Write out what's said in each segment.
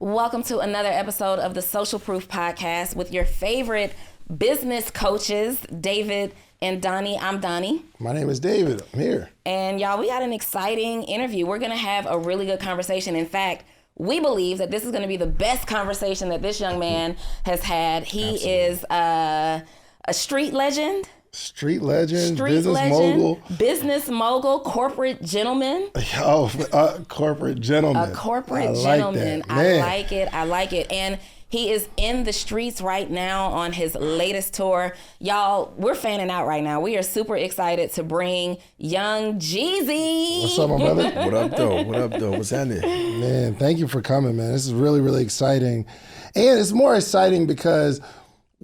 Welcome to another episode of the Social Proof Podcast with your favorite business coaches, David and Donnie. I'm Donnie. My name is David. I'm here. And y'all, we got an exciting interview. We're going to have a really good conversation. In fact, we believe that this is going to be the best conversation that this young man has had. He is a street legend. Business mogul, corporate gentleman. Corporate gentleman. A corporate gentleman. I like it. And he is in the streets right now on his latest tour. Y'all, we're fanning out right now. We are super excited to bring young Jeezy. What's up, my brother? What up, though? What's happening? Man, thank you for coming, man. This is really, really exciting. And it's more exciting because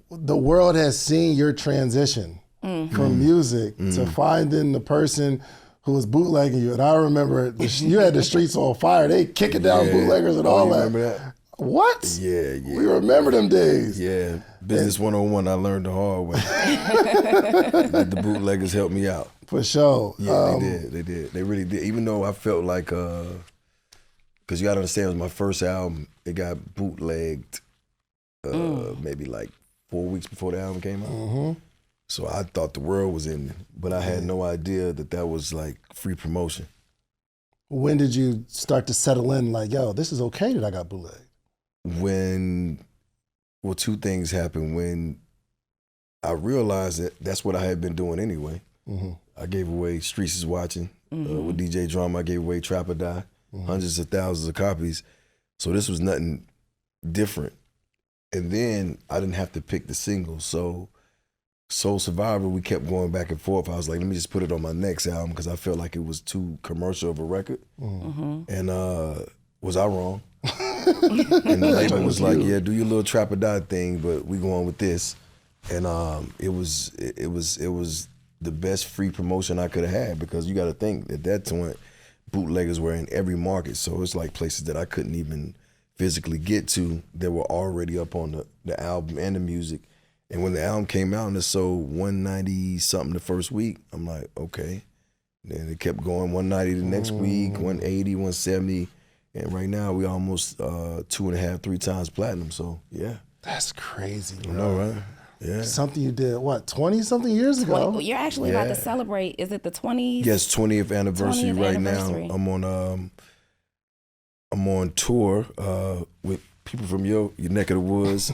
the world has seen your transition from music to finding the person who was bootlegging you. And I remember you had the streets on fire. They kicking down bootleggers and all that. Remember that? What? Yeah. We remember them days. Yeah. Business 101, I learned the hard way. Let the bootleggers help me out. For sure. Yeah, they did. They really did. Even though I felt like, because you got to understand, it was my first album. It got bootlegged maybe like 4 weeks before the album came out. Mm-hmm. So I thought the world was ending, but I had no idea that was like free promotion. When did you start to settle in like, yo, this is okay that I got bootlegged? Two things happened. When I realized that that's what I had been doing anyway. Mm-hmm. I gave away Streets is Watching with DJ Drama. I gave away Trap or Die, hundreds of thousands of copies. So this was nothing different. And then I didn't have to pick the singles. So Soul Survivor, we kept going back and forth. I was like, let me just put it on my next album because I felt like it was too commercial of a record. Mm-hmm. And was I wrong? And the label was like, yeah, do your little Trap or Die thing, but we going with this. And it was the best free promotion I could have had because you got to think at that point, bootleggers were in every market. So it's like places that I couldn't even physically get to that were already up on the album and the music. And when the album came out and it sold 190 something the first week, I'm like, okay. Then it kept going 190 the next week, 180, 170. And right now we almost 2.5, 3 times platinum. So yeah. That's crazy, bro. I know, right? Yeah. Something you did, 20-something years ago? You're actually about to celebrate, is it the 20th? Yes, 20th anniversary 20th right anniversary. now. I'm on tour with people from your neck of the woods.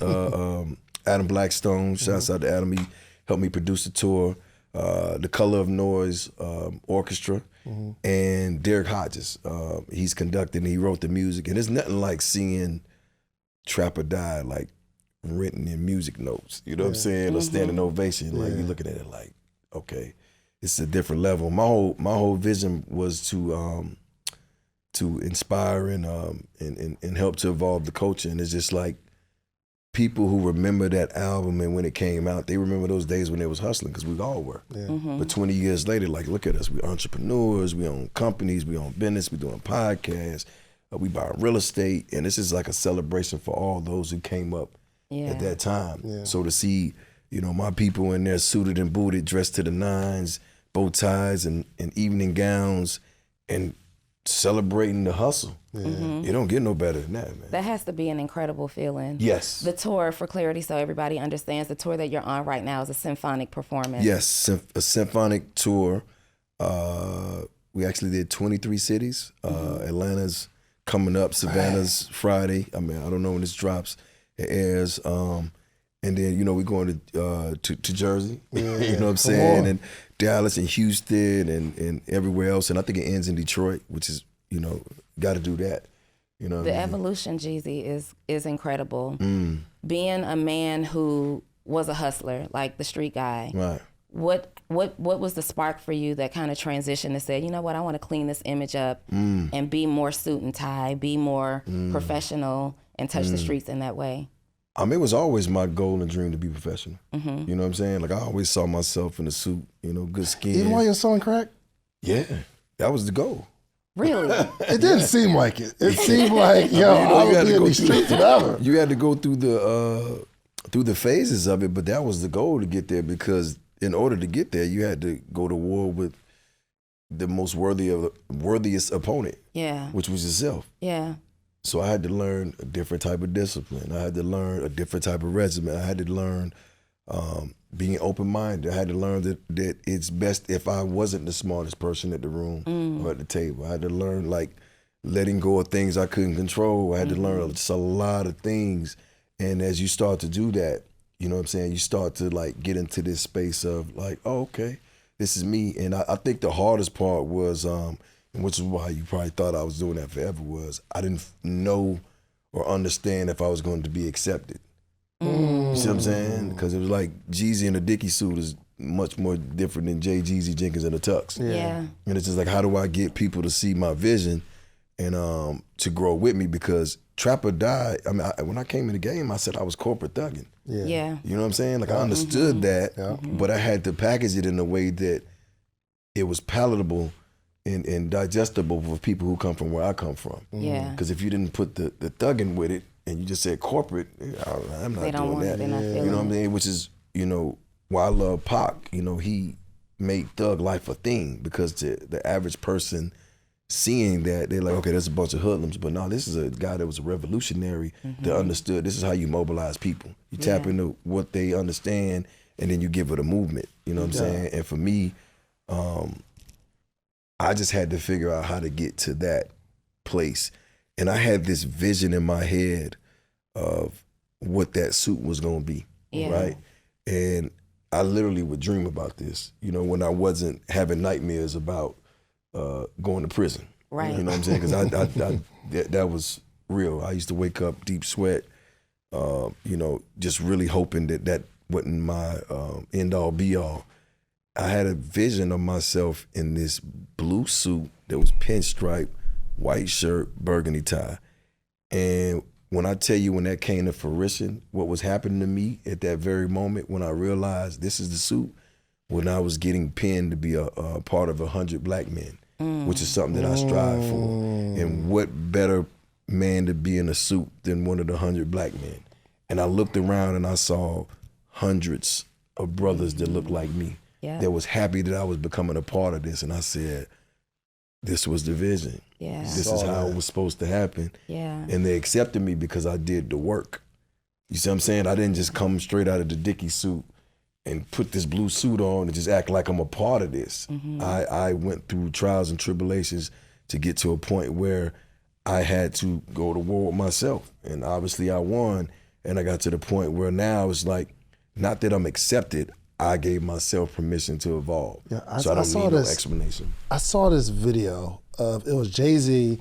Adam Blackstone, shouts out to Adam. He helped me produce the tour. The Color of Noise Orchestra, and Derek Hodges. He's conducting. He wrote the music, and it's nothing like seeing Trap or Die like written in music notes. You know what I'm saying? A standing ovation. Like you're looking at it like, okay, it's a different level. My whole vision was to inspire and help to evolve the culture, and it's just like. People who remember that album and when it came out, they remember those days when they was hustling because we all were. Yeah. But 20 years later, like, look at us. We entrepreneurs, we own companies, we own business, we doing podcasts, we buy real estate. And this is like a celebration for all those who came up at that time. Yeah. So to see, my people in there suited and booted, dressed to the nines, bow ties and evening gowns and celebrating the hustle. Yeah. You don't get no better than that, man. That has to be an incredible feeling. Yes. The tour, for clarity so everybody understands, the tour that you're on right now is a symphonic performance. Yes, a symphonic tour. We actually did 23 cities. Atlanta's coming up, Savannah's Friday. I mean, I don't know when this drops. It airs. And then, we're going to Jersey, you know what I'm saying? And Dallas and Houston and everywhere else. And I think it ends in Detroit, which is, got to do that. The evolution, Jeezy, is incredible. Being a man who was a hustler, like the street guy. Right. What was the spark for you that kind of transitioned and said, you know what, I want to clean this image up and be more suit and tie, be more professional and touch the streets in that way? It was always my goal and dream to be professional. You know what I'm saying? Like I always saw myself in a suit, good skin. Even while you're selling crack? Yeah, that was the goal. Really? It didn't seem like it. It seemed like, I would be in these streets forever. You had to go through the phases of it, but that was the goal to get there because in order to get there, you had to go to war with the most worthiest opponent. Yeah. Which was yourself. Yeah. So I had to learn a different type of discipline. I had to learn a different type of regimen. I had to learn being open-minded. I had to learn that it's best if I wasn't the smartest person at the room or at the table. I had to learn like letting go of things I couldn't control. I had to learn just a lot of things. And as you start to do that, you know what I'm saying, you start to like get into this space of like, oh, okay, this is me. And I think the hardest part was, which is why you probably thought I was doing that forever, was I didn't know or understand if I was going to be accepted. You see what I'm saying? Because it was like Jeezy in a Dickie suit is much more different than Jeezy Jenkins in a tux. Yeah. And it's just like, how do I get people to see my vision and to grow with me? Because Trap or Die, I mean, when I came in the game, I said I was corporate thugging. Yeah. You know what I'm saying? Like I understood that, but I had to package it in a way that it was palatable and digestible for people who come from where I come from. Yeah. Because if you didn't put the thugging with it and you just said corporate, I'm not doing that. They're not feeling You know what I mean? Which is, you know, why I love Pac. You know, he made thug life a thing because the average person seeing that, they're like, okay, there's a bunch of hoodlums, but no, this is a guy that was a revolutionary that understood this is how you mobilize people. You tap into what they understand and then you give it a movement. You know what I'm saying? And for me, I just had to figure out how to get to that place. And I had this vision in my head of what that suit was gonna be, right? And I literally would dream about this, you know, when I wasn't having nightmares about going to prison. Right. You know what I'm saying? Because that was real. I used to wake up deep sweat, you know, just really hoping that wasn't my end all be all. I had a vision of myself in this blue suit that was pinstripe, white shirt, burgundy tie. And when I tell you when that came to fruition, what was happening to me at that very moment when I realized this is the suit, when I was getting pinned to be a part of 100 black men, which is something that I strive for. And what better man to be in a suit than one of the 100 black men? And I looked around and I saw hundreds of brothers that looked like me. That was happy that I was becoming a part of this. And I said, this was the vision. This is how it was supposed to happen. And they accepted me because I did the work. You see what I'm saying? I didn't just come straight out of the Dickie suit and put this blue suit on and just act like I'm a part of this. I went through trials and tribulations to get to a point where I had to go to war with myself. And obviously I won. And I got to the point where now it's like, not that I'm accepted, I gave myself permission to evolve. So I don't need no explanation. I saw this video of, it was Jay-Z,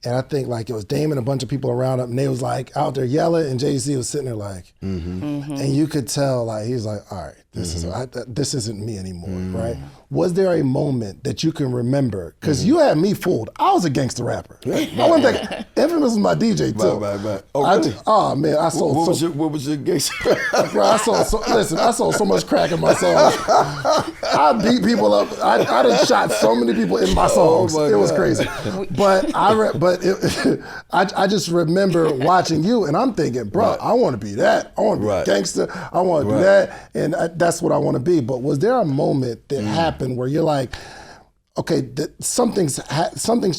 and I think like it was Damon, a bunch of people around him, and they was like out there yelling, and Jay-Z was sitting there like, and you could tell like, he was like, all right, this isn't me anymore, right? Was there a moment that you can remember? Because you had me fooled. I was a gangster rapper. I wasn't that, Infamous was my DJ too. Right. Oh, really? Oh man, I sold what was your gangster? Bro, I sold so much crack in my songs. I beat people up. I done shot so many people in my songs. It was crazy. But I just remember watching you, and I'm thinking, bro, I want to be that. I want to be a gangster. I want to do that, and that's what I want to be. But was there a moment that happened where you're like, okay, something's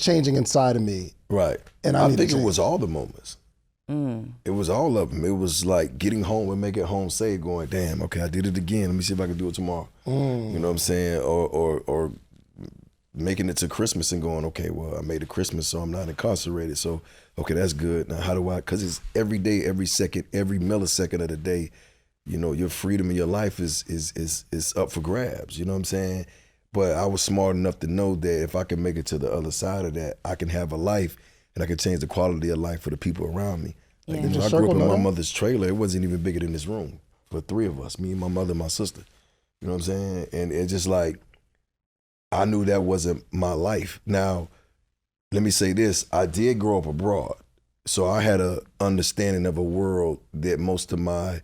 changing inside of me? Right. And I think it was all the moments. It was all of them. It was like getting home and making it home safe, going, damn, okay, I did it again. Let me see if I can do it tomorrow. You know what I'm saying? Or making it to Christmas and going, okay, well, I made it Christmas, so I'm not incarcerated. So, okay, that's good. Now, how do I, because it's every day, every second, every millisecond of the day, you know, your freedom in your life is up for grabs. You know what I'm saying? But I was smart enough to know that if I can make it to the other side of that, I can have a life and I can change the quality of life for the people around me. Like, you know, I grew up in my mother's trailer. It wasn't even bigger than this room for three of us, me, my mother, and my sister. You know what I'm saying? And it's just like, I knew that wasn't my life. Now, let me say this. I did grow up abroad. So I had an understanding of a world that most of my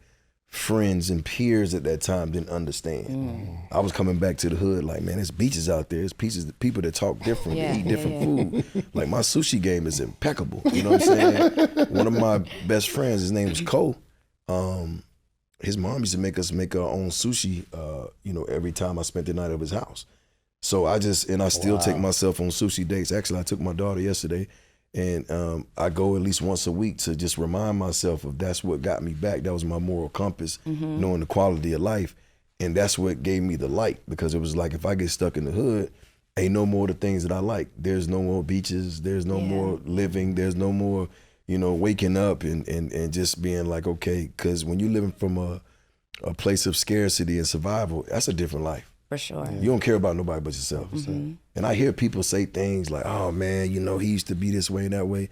friends and peers at that time didn't understand. I was coming back to the hood like, man, there's beaches out there. There's people that talk different, that eat different food. Like my sushi game is impeccable. You know what I'm saying? One of my best friends, his name was Cole. His mom used to make us make our own sushi, you know, every time I spent the night at his house. So I still take myself on sushi dates. Actually, I took my daughter yesterday And I go at least once a week to just remind myself of that's what got me back. That was my moral compass, knowing the quality of life. And that's what gave me the light, because it was like, if I get stuck in the hood, ain't no more the things that I like. There's no more beaches. There's no more living. There's no more, waking up and just being like, okay, because when you're living from a place of scarcity and survival, that's a different life. For sure. You don't care about nobody but yourself. And I hear people say things like, oh man, he used to be this way and that way.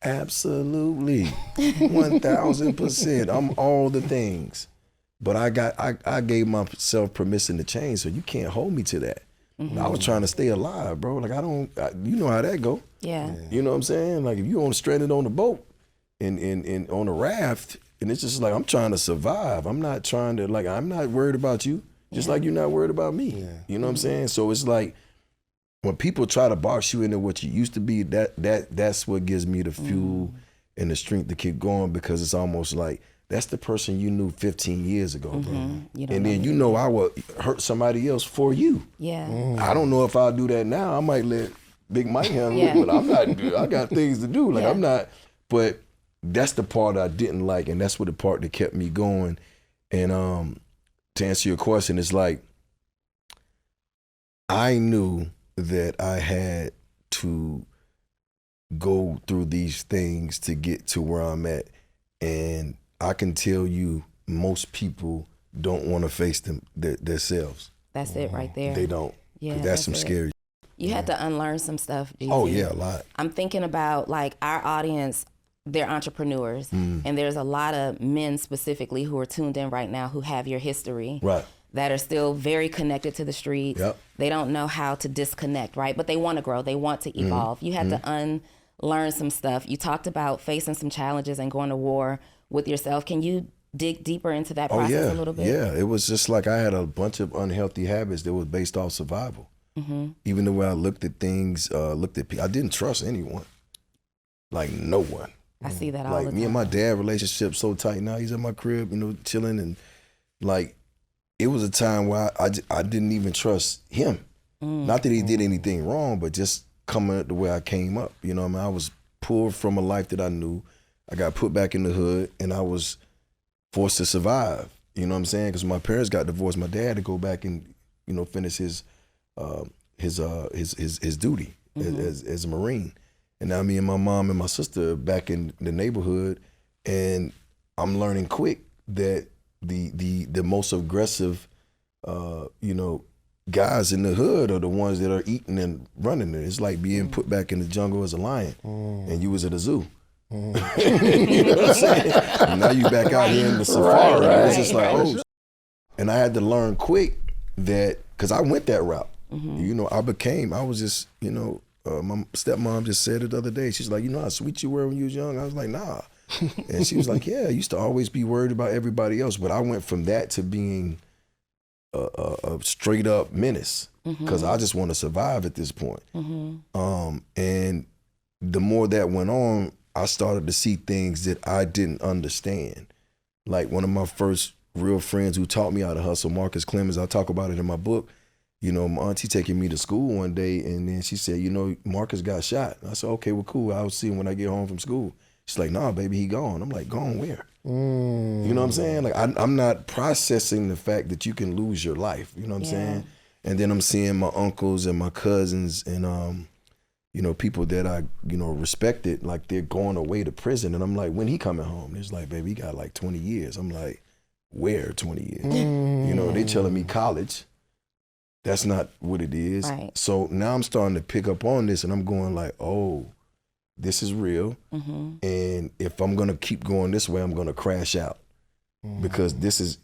Absolutely. 1000%. I'm all the things. But I gave myself permission to change, so you can't hold me to that. I was trying to stay alive, bro. Like you know how that go. Yeah. You know what I'm saying? Like if you stranded on the boat and on a raft, and it's just like, I'm trying to survive. I'm not trying to, I'm not worried about you. Just like you're not worried about me. Yeah. You know what I'm saying? So it's like, when people try to box you into what you used to be, that's what gives me the fuel and the strength to keep going, because it's almost like, that's the person you knew 15 years ago, bro. And then I would hurt somebody else for you. Yeah. I don't know if I'll do that now. I might let Big Mike handle it, but I'm not. I got things to do. I'm not. But that's the part I didn't like, and that's what the part that kept me going. And to answer your question, it's like, I knew that I had to go through these things to get to where I'm at. And I can tell you, most people don't want to face themselves. That's it right there. They don't. Yeah, that's some scary. You had to unlearn some stuff, Jeezy. Oh yeah, a lot. I'm thinking about our audience, they're entrepreneurs, and there's a lot of men specifically who are tuned in right now who have your history. Right. That are still very connected to the streets. Yep. They don't know how to disconnect, right? But they want to grow. They want to evolve. You had to unlearn some stuff. You talked about facing some challenges and going to war with yourself. Can you dig deeper into that process a little bit? Yeah, it was just like I had a bunch of unhealthy habits that was based off survival. Even the way I looked at things, looked at people, I didn't trust anyone. Like no one. I see that all the time. Like me and my dad relationship so tight now. He's at my crib, chilling, and like, it was a time where I didn't even trust him. Not that he did anything wrong, but just coming up the way I came up. You know what I mean? I was pulled from a life that I knew. I got put back in the hood, and I was forced to survive. You know what I'm saying? Because my parents got divorced. My dad had to go back and finish his duty as a Marine. And now me and my mom and my sister back in the neighborhood, and I'm learning quick that the most aggressive, guys in the hood are the ones that are eating and running it. It's like being put back in the jungle as a lion, and you was at a zoo. You know what I'm saying? And now you back out here in the safari. It's just like, oh. And I had to learn quick that, because I went that route. I was just, my stepmom just said it the other day. She's like, how sweet you were when you was young? I was like, nah. And she was like, yeah, I used to always be worried about everybody else. But I went from that to being a straight up menace, because I just want to survive at this point. And the more that went on, I started to see things that I didn't understand. Like one of my first real friends who taught me how to hustle, Marcus Clemens, I talk about it in my book. My auntie taking me to school one day, and then she said, Marcus got shot. I said, okay, well, cool. I'll see him when I get home from school. She's like, nah, baby, he gone. I'm like, gone where? You know what I'm saying? Like, I'm not processing the fact that you can lose your life. You know what I'm saying? And then I'm seeing my uncles and my cousins and, people that I, respected, like they're going away to prison. And I'm like, when he coming home? It's like, baby, he got like 20 years. I'm like, where 20 years? They telling me college. That's not what it is. Right. So now I'm starting to pick up on this, and I'm going like, oh, this is real. And if I'm going to keep going this way, I'm going to crash out. Because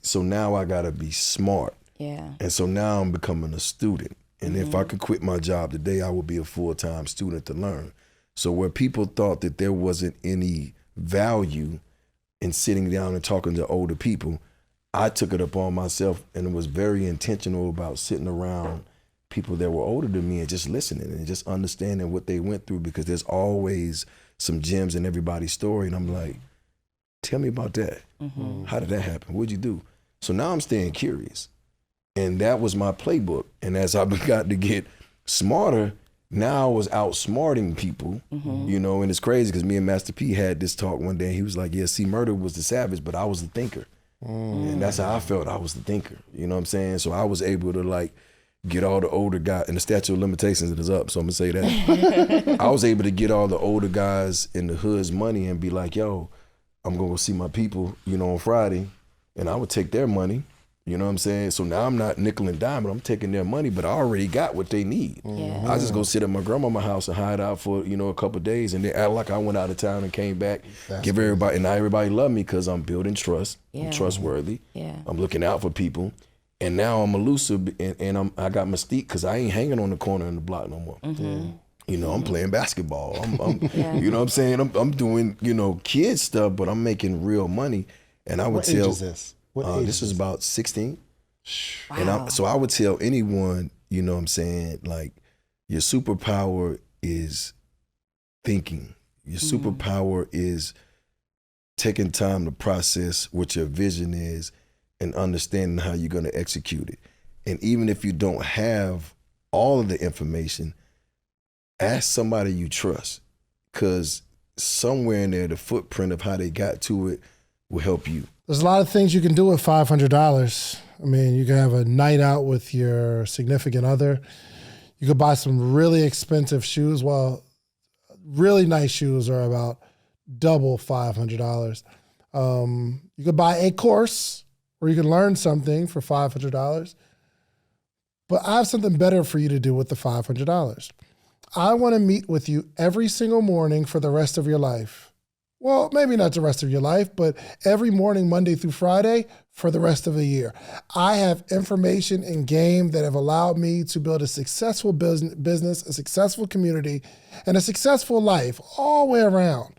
so now I got to be smart. Yeah. And so now I'm becoming a student. And if I could quit my job today, I would be a full-time student to learn. So where people thought that there wasn't any value in sitting down and talking to older people, I took it upon myself and was very intentional about sitting around people that were older than me and just listening and just understanding what they went through, because there's always some gems in everybody's story. And I'm like, tell me about that. How did that happen? What'd you do? So now I'm staying curious. And that was my playbook. And as I got to get smarter, now I was outsmarting people, you know, and it's crazy because me and Master P had this talk one day. And he was like, yeah, see, Murder was the savage, but I was the thinker. And that's how I felt. I was the thinker, you know what I'm saying? So I was able to like get all the older guys, and the statute of limitations is up, so I'm gonna say that. I was able to get all the older guys in the hood's money and be like, yo, I'm gonna go see my people, you know, on Friday, and I would take their money, you know what I'm saying? So now I'm not nickel and dime, but I'm taking their money, but I already got what they need. Yeah. I just go sit at my grandmama's house and hide out for, you know, a couple of days, and they act like I went out of town and came back, give everybody, and now everybody love me because I'm building trust, I'm trustworthy, I'm looking out for people. And now I'm elusive, and I got mystique because I ain't hanging on the corner in the block no more. You know, I'm playing basketball. I'm you know what I'm saying? I'm doing, you know, kid stuff, but I'm making real money. And I would What age is this? What age this is about 16. Wow. And so I would tell anyone, you know what I'm saying, like, your superpower is thinking. Your superpower is taking time to process what your vision is and understanding how you're going to execute it. And even if you don't have all of the information, ask somebody you trust, because somewhere in there, the footprint of how they got to it will help you. There's a lot of things you can do with $500. I mean, you can have a night out with your significant other. You could buy some really expensive shoes. Well, really nice shoes are about double $500. You could buy a course where you can learn something for $500. But I have something better for you to do with the $500. I want to meet with you every single morning for the rest of your life. Well, maybe not the rest of your life, but every morning, Monday through Friday, for the rest of a year. I have information and game that have allowed me to build a successful business, a successful community, and a successful life all the way around.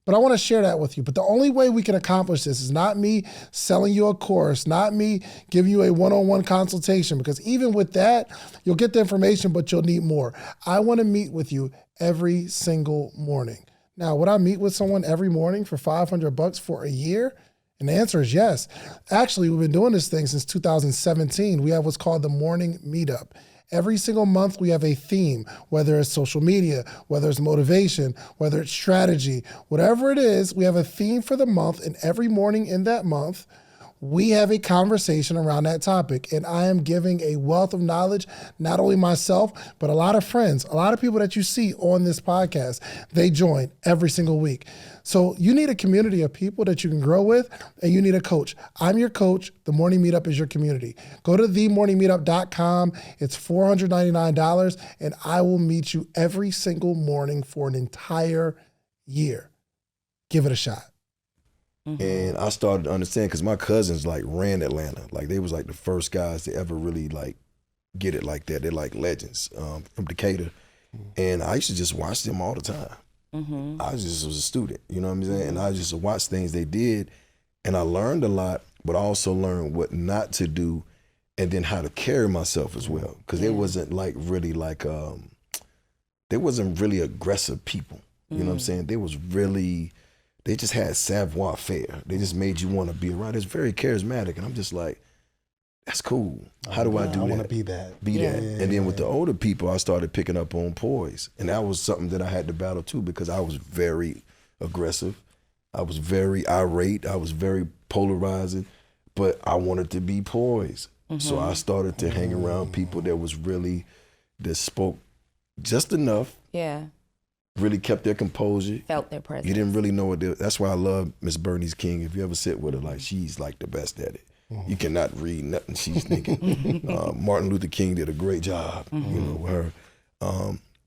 But I want to share that with you. But the only way we can accomplish this is not me selling you a course, not me giving you a one-on-one consultation, because even with that, you'll get the information, but you'll need more. I want to meet with you every single morning. Now, would I meet with someone every morning for $500 for a year? And the answer is yes. Actually, we've been doing this thing since 2017. We have what's called the Morning Meetup. Every single month we have a theme, whether it's social media, whether it's motivation, whether it's strategy, whatever it is, we have a theme for the month, and every morning in that month, we have a conversation around that topic. And I am giving a wealth of knowledge, not only myself, but a lot of friends, a lot of people that you see on this podcast, they join every single week. So you need a community of people that you can grow with, and you need a coach. I'm your coach. The Morning Meetup is your community. Go to themorningmeetup.com. It's $499, and I will meet you every single morning for an entire year. Give it a shot. And I started to understand, because my cousins like ran Atlanta. Like, they was like the first guys to ever really like get it like that. They're like legends from Decatur. And I used to just watch them all the time. I just was a student, you know what I'm saying? And I just watched things they did, and I learned a lot, but I also learned what not to do, and then how to carry myself as well. Because they wasn't like really like, they wasn't really aggressive people. You know what I'm saying? They just had savoir faire. They just made you want to be around. It's very charismatic, and I'm just like, that's cool. How do I do that? I want to be that. Be that. And then with the older people, I started picking up on poise. And that was something that I had to battle too, because I was very aggressive. I was very irate. I was very polarizing, but I wanted to be poised. So I started to hang around people that spoke just enough. Yeah. Really kept their composure. Felt their presence. You didn't really know what that's why I love Miss Bernice King. If you ever sit with her, like, she's like the best at it. You cannot read nothing she's thinking. Martin Luther King did a great job, you know, with her.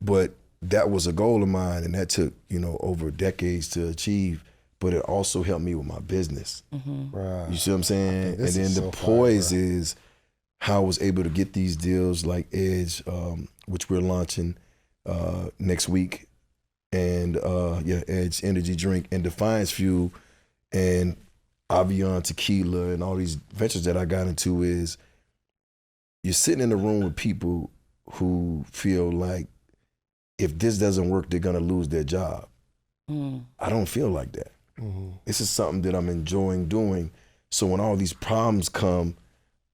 But that was a goal of mine, and that took, you know, over decades to achieve. But it also helped me with my business. Right. You see what I'm saying? And then the poise is how I was able to get these deals like Edge, which we're launching next week, and Edge Energy Drink, and Defiance Fuel, and Avion Tequila, and all these ventures that I got into. Is you're sitting in a room with people who feel like if this doesn't work, they're gonna lose their job. I don't feel like that. This is something that I'm enjoying doing. So when all these problems come,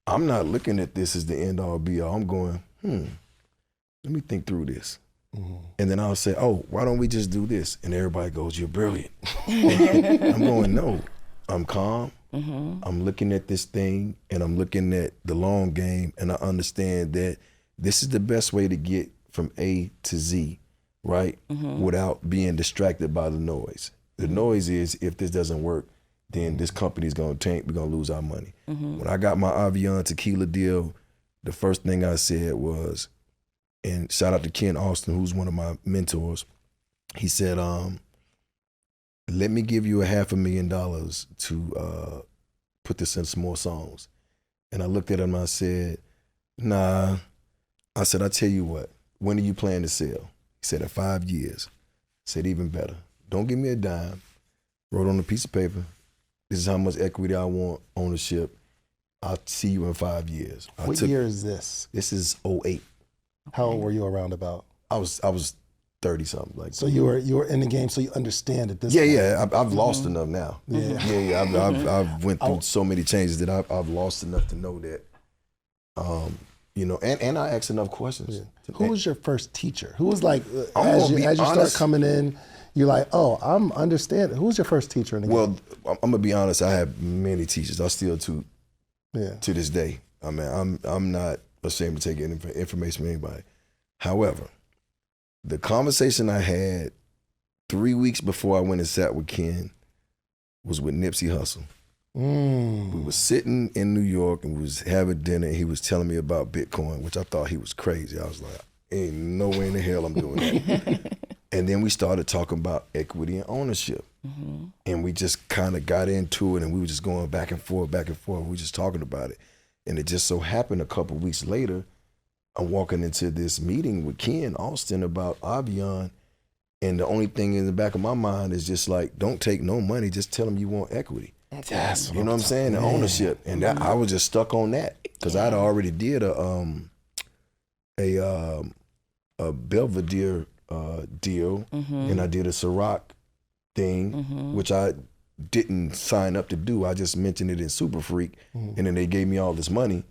I'm not looking at this as the end all be all. I'm going, let me think through this. And then I'll say, oh, why don't we just do this? And everybody goes, you're brilliant. I'm going, no, I'm calm. I'm looking at this thing and I'm looking at the long game, and I understand that this is the best way to get from A to Z, right? Without being distracted by the noise. The noise is, if this doesn't work, then this company's gonna tank, we're gonna lose our money. When I got my Avion tequila deal, the first thing I said was, and shout out to Ken Austin, who's one of my mentors, he said, let me give you $500,000 to put this in some more songs. And I looked at him and I said, nah. I said, I tell you what, when are you planning to sell? He said, in 5 years. I said, even better. Don't give me a dime. Wrote on a piece of paper, this is how much equity I want, ownership. I'll see you in 5 years. What year is this? This is 2008. How old were you around about? I was 30 something like. So you were in the game, so you understand at this point. Yeah, I've lost enough now. Yeah. I've went through so many changes that I've lost enough to know that. And I asked enough questions. Yeah. Who was your first teacher? Who was like as you start coming in, you're like, oh, I'm understanding. Who was your first teacher in the game? Well, I'm gonna be honest. I have many teachers. I still to this day. I mean, I'm not ashamed to take any information from anybody. However, the conversation I had 3 weeks before I went and sat with Ken was with Nipsey Hussle. We was sitting in New York and we was having dinner, and he was telling me about Bitcoin, which I thought he was crazy. I was like, ain't no way in the hell I'm doing that. And then we started talking about equity and ownership. And we just kind of got into it, and we were just going back and forth. We were just talking about it. And it just so happened a couple of weeks later, I'm walking into this meeting with Ken Austin about Avion, and the only thing in the back of my mind is just like, don't take no money, just tell them you want equity. Yes, you know what I'm saying? The ownership. And that, I was just stuck on that because I'd already did a Belvedere deal, and I did a Ciroc thing, which I didn't sign up to do. I just mentioned it in Super Freak, and then they gave me all this money,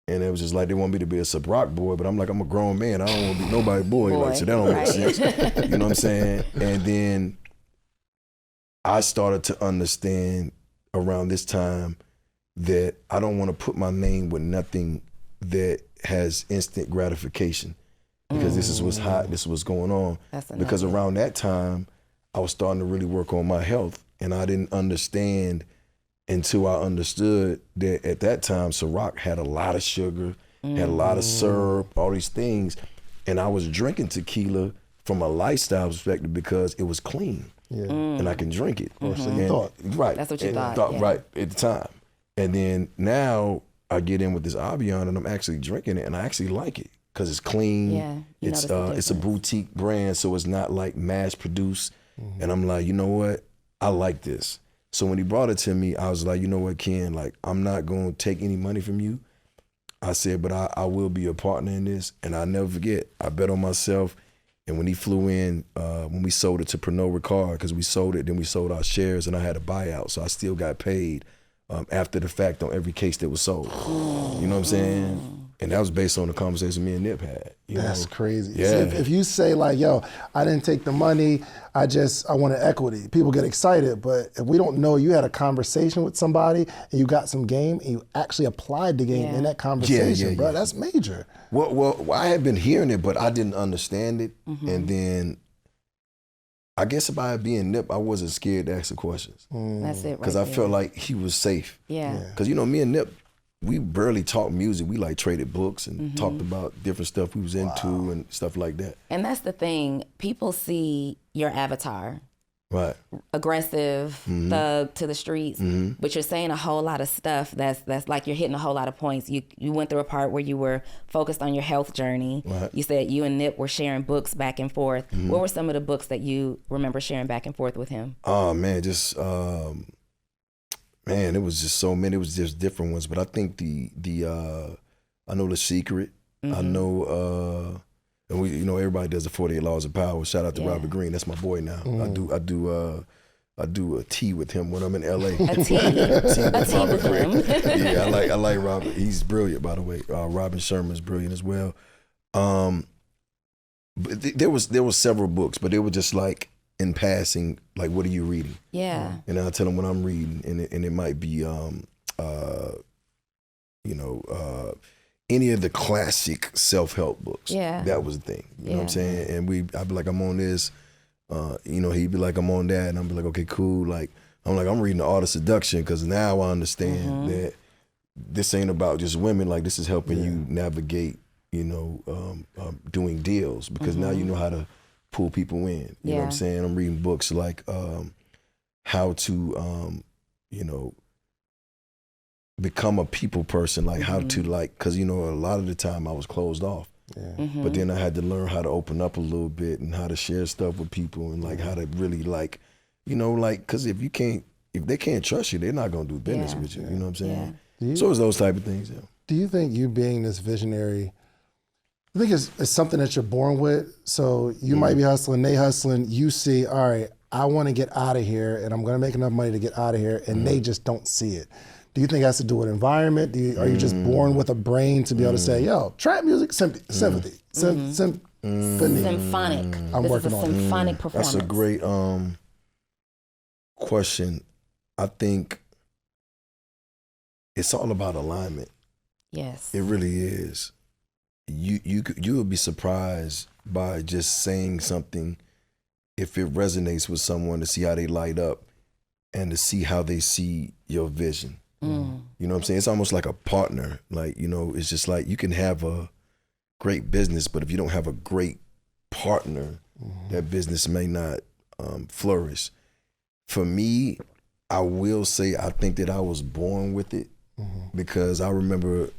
and it was just like they want me to be a Ciroc boy, but I'm like, I'm a grown man. I don't want to be nobody's boy. Like, so that don't make sense. You know what I'm saying? And then I started to understand around this time that I don't want to put my name with nothing that has instant gratification, because this is what's hot, this is what's going on. Because around that time, I was starting to really work on my health, and I didn't understand until I understood that at that time, Ciroc had a lot of sugar, had a lot of syrup, all these things, and I was drinking tequila from a lifestyle perspective because it was clean. And I can drink it. Or so you thought. Right. That's what you thought. Right, at the time. And then now I get in with this Avion, and I'm actually drinking it, and I actually like it because it's clean. Yeah, it's a boutique brand, so it's not like mass produced. And I'm like, you know what? I like this. So when he brought it to me, I was like, you know what, Ken? Like, I'm not going to take any money from you. I said, but I will be a partner in this. And I'll never forget, I bet on myself. And when he flew in, when we sold it to Pernod Ricard, because we sold it, then we sold our shares, and I had a buyout. So I still got paid after the fact on every case that was sold. You know what I'm saying? And that was based on the conversation me and Nip had. That's crazy. Yeah. See, if you say like, yo, I didn't take the money, I wanted equity, people get excited. But if we don't know you had a conversation with somebody and you got some game and you actually applied the game in that conversation, bro, that's major. Well, I had been hearing it, but I didn't understand it. And then I guess by being Nip, I wasn't scared to ask the questions. That's it, right? Because I felt like he was safe. Yeah. Because, me and Nip, we barely talked music. We like traded books and talked about different stuff we was into and stuff like that. And that's the thing. People see your avatar. Right. Aggressive, thug to the streets, but you're saying a whole lot of stuff that's like you're hitting a whole lot of points. You went through a part where you were focused on your health journey. Right. You said you and Nip were sharing books back and forth. What were some of the books that you remember sharing back and forth with him? Oh man, just man, it was just so many. It was just different ones, but I think I know The Secret. I know. And we, everybody does the 48 Laws of Power. Shout out to Robert Greene. That's my boy now. I do a tea with him when I'm in LA. A tea with Robert him. Yeah, I like Robert. He's brilliant, by the way. Robin Sherman's brilliant as well. But there was several books, but they were just like in passing, like, what are you reading? Yeah. And I'll tell them what I'm reading, and it might be any of the classic self-help books. Yeah. That was the thing. You know what I'm saying? And I'd be like, I'm on this. He'd be like, I'm on that. And I'd be like, okay, cool. I'm reading The Art of Seduction because now I understand that this ain't about just women. Like, this is helping you navigate, doing deals because now you know how to pull people in. You know what I'm saying? I'm reading books like how to, become a people person, like how to because a lot of the time I was closed off. Yeah. But then I had to learn how to open up a little bit and how to share stuff with people and like how to really because if they can't trust you, they're not gonna do business with you. You know what I'm saying? So it's those type of things. Yeah. Do you think you being this visionary, I think it's something that you're born with? So you might be hustling, they hustling, you see, all right, I want to get out of here and I'm gonna make enough money to get out of here, and they just don't see it. Do you think it has to do with environment? Are you just born with a brain to be able to say, yo, trap music, symphony. Symphonic. I'm working on symphonic performance. That's a great question. I think it's all about alignment. Yes. It really is. You will be surprised by just saying something if it resonates with someone, to see how they light up and to see how they see your vision. You know what I'm saying? It's almost like a partner. Like, it's just like you can have a great business, but if you don't have a great partner, that business may not flourish. For me, I will say I think that I was born with it because I remember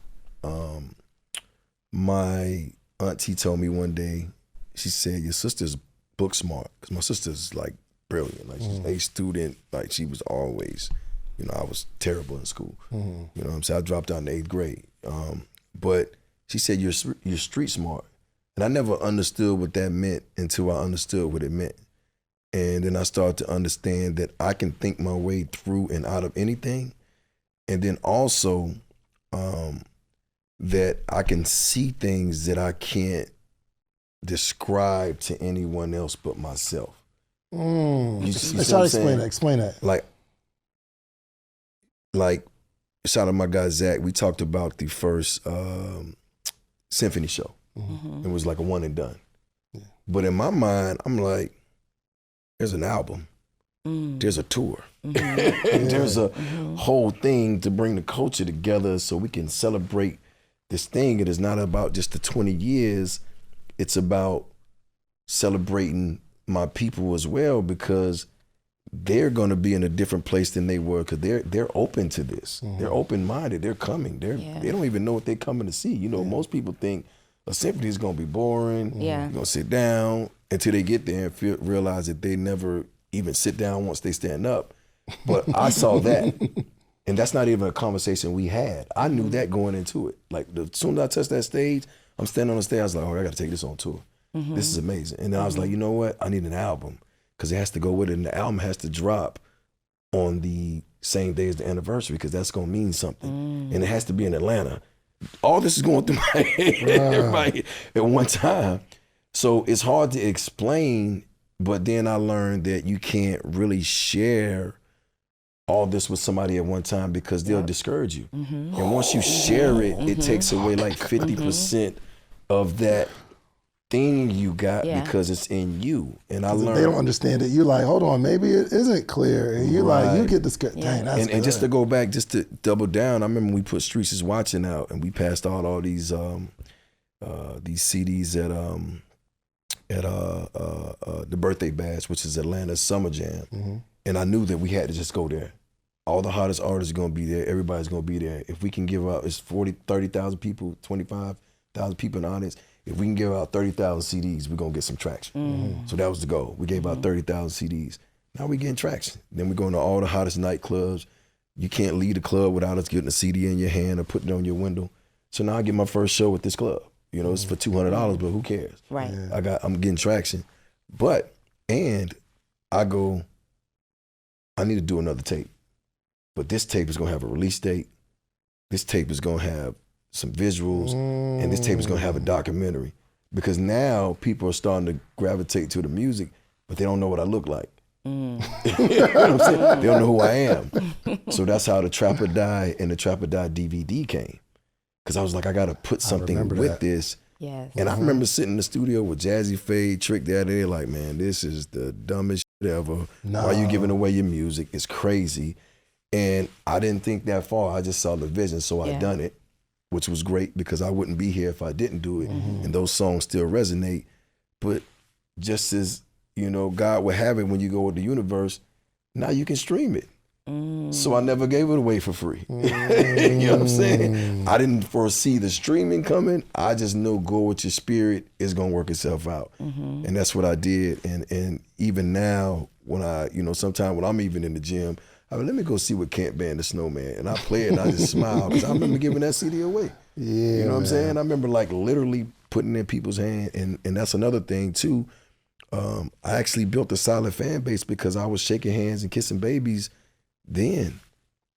my auntie told me one day, she said, your sister's book smart, because my sister's like brilliant. Like she's a student, like she was always, I was terrible in school. You know what I'm saying? I dropped out in 8th grade. But she said, you're street smart. And I never understood what that meant until I understood what it meant. And then I started to understand that I can think my way through and out of anything. And then also that I can see things that I can't describe to anyone else but myself. Explain that. Like, shout out my guy Zach. We talked about the first symphony show. It was like a one and done. Yeah. But in my mind, I'm like, there's an album. There's a tour. There's a whole thing to bring the culture together so we can celebrate this thing. It is not about just the 20 years. It's about celebrating my people as well, because they're going to be in a different place than they were, because they're open to this. They're open-minded. They're coming. They don't even know what they're coming to see. Most people think a symphony is going to be boring. You're going to sit down until they get there and realize that they never even sit down once they stand up. But I saw that. And that's not even a conversation we had. I knew that going into it. Like, as soon as I touched that stage, I'm standing on the stage, I was like, all right, I got to take this on tour. This is amazing. And then I was like, you know what? I need an album, because it has to go with it. And the album has to drop on the same day as the anniversary, because that's going to mean something. And it has to be in Atlanta. All this is going through my head at one time. So it's hard to explain, but then I learned that you can't really share all this with somebody at one time, because they'll discourage you. And once you share it, it takes away like 50% of that thing you got, because it's in you. And I learned, they don't understand it. You like, hold on, maybe it isn't clear. And you like, you get discouraged. Dang, that's and just to go back, just to double down, I remember we put Streets is Watching out, and we passed out all these CDs at the Birthday Bash, which is Atlanta's Summer Jam. And I knew that we had to just go there. All the hottest artists are going to be there. Everybody's going to be there. If we can give out, it's 30,000 people, 25,000 people in the audience. If we can give out 30,000 CDs, we're going to get some traction. So that was the goal. We gave out 30,000 CDs. Now we're getting traction. Then we're going to all the hottest nightclubs. You can't leave the club without us getting a CD in your hand or putting it on your window. So now I get my first show with this club. It's for $200, but who cares? Right. I'm getting traction. And I go, I need to do another tape. But this tape is going to have a release date. This tape is going to have some visuals, and this tape is going to have a documentary. because now people are starting to gravitate to the music, but they don't know what I look like. You know what I'm saying? They don't know who I am. So that's how the Trap or Die and the Trap or Die DVD came. Because I was like, I got to put something with this. Yes. And I remember sitting in the studio with Jazzy Fade, Trick the other day, like, man, this is the dumbest shit ever. No. Why are you giving away your music? It's crazy. And I didn't think that far. I just saw the vision, so I done it, which was great because I wouldn't be here if I didn't do it. And those songs still resonate. But just as, you know, God would have it when you go with the universe, now you can stream it. So I never gave it away for free. You know what I'm saying? I didn't foresee the streaming coming. I just know go with your spirit is gonna work itself out. And that's what I did. And even now, when I, you know, sometimes when I'm even in the gym, I mean, let me go see what Can't Ban the Snowman. And I play it and I just smile because I remember giving that CD away. Yeah, you know what I'm saying? I remember like literally putting it in people's hands. And that's another thing too. I actually built a solid fan base because I was shaking hands and kissing babies then.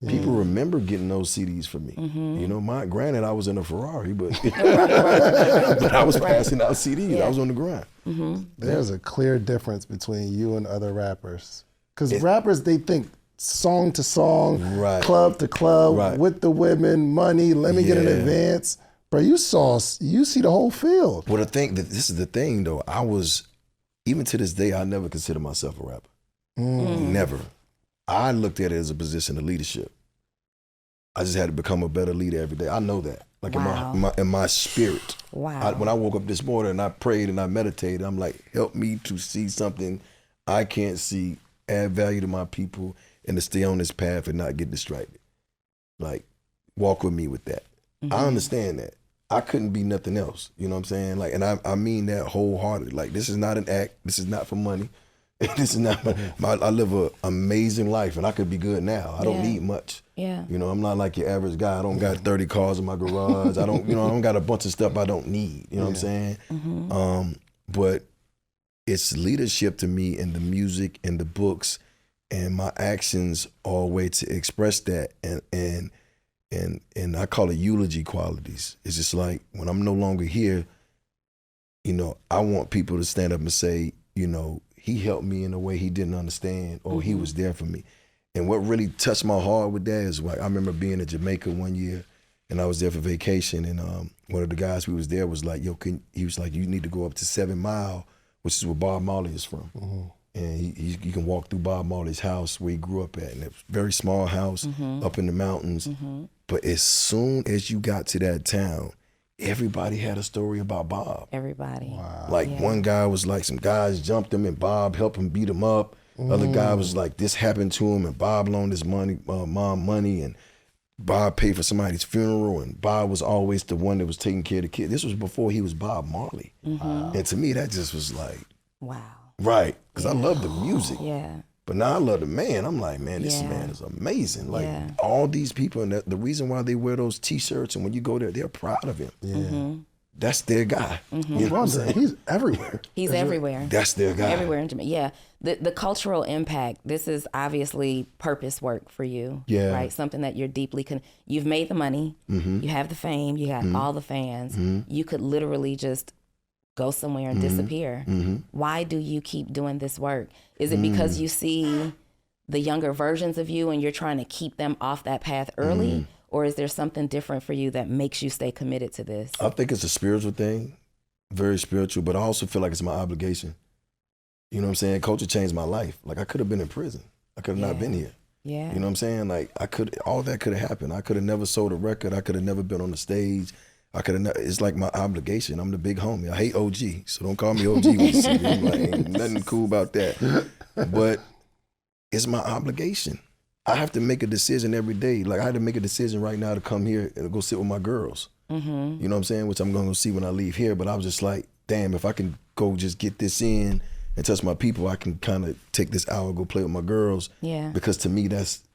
People remember getting those CDs for me. You know, granted, I was in a Ferrari, but but I was passing out CDs. I was on the grind. There's a clear difference between you and other rappers. Because rappers, they think song to song, club to club, with the women, money, let me get an advance. Bro, you see the whole field. Well, this is the thing though, even to this day, I never consider myself a rapper. Never. I looked at it as a position of leadership. I just had to become a better leader every day. I know that, like in my spirit. When I woke up this morning and I prayed and I meditated, I'm like, help me to see something I can't see, add value to my people, and to stay on this path and not get distracted. Like, walk with me with that. I understand that. I couldn't be nothing else. You know what I'm saying? Like, and I mean that wholeheartedly. Like, this is not an act. This is not for money. This is not I live an amazing life and I could be good now. I don't need much. You know, I'm not like your average guy. I don't got 30 cars in my garage. I don't got a bunch of stuff I don't need. You know what I'm saying? But it's leadership to me in the music and the books, and my actions are a way to express that. And I call it eulogy qualities. It's just like when I'm no longer here, you know, I want people to stand up and say, you know, he helped me in a way he didn't understand, or he was there for me. And what really touched my heart with that is like, I remember being in Jamaica one year and I was there for vacation, and one of the guys who was there was like, yo, he was like, you need to go up to 7 Mile, which is where Bob Marley is from. And you can walk through Bob Marley's house where he grew up at, and it's a very small house up in the mountains. But as soon as you got to that town, everybody had a story about Bob. Everybody. Like one guy was like, some guys jumped him and Bob helped him beat him up. Other guy was like, this happened to him and Bob loaned his mom money, and Bob paid for somebody's funeral, and Bob was always the one that was taking care of the kid. This was before he was Bob Marley. And to me, that just was like, right, because I love the music. But now I love the man. I'm like, man, this man is amazing. Like all these people, and the reason why they wear those T-shirts, and when you go there, they're proud of him. That's their guy. You know what I'm saying? He's everywhere. He's everywhere. That's their guy. Everywhere in Jamaica. The cultural impact. This is obviously purpose work for you. Right. Something that you're deeply. You've made the money. You have the fame. You got all the fans. You could literally just go somewhere and disappear. Why do you keep doing this work? Is it because you see the younger versions of you and you're trying to keep them off that path early? Or is there something different for you that makes you stay committed to this? I think it's a spiritual thing, very spiritual, but I also feel like it's my obligation. You know what I'm saying? Culture changed my life. Like, I could have been in prison. I could have not been here. You know what I'm saying? Like, all that could have happened. I could have never sold a record. I could have never been on the stage. It's like my obligation. I'm the big homie. I hate OG, so don't call me OG when you see me. Like, ain't nothing cool about that. But it's my obligation. I have to make a decision every day. Like, I had to make a decision right now to come here and go sit with my girls. You know what I'm saying? Which I'm going to see when I leave here. But I was just like, damn, if I can go just get this in and touch my people, I can kind of take this hour, go play with my girls. Because to me,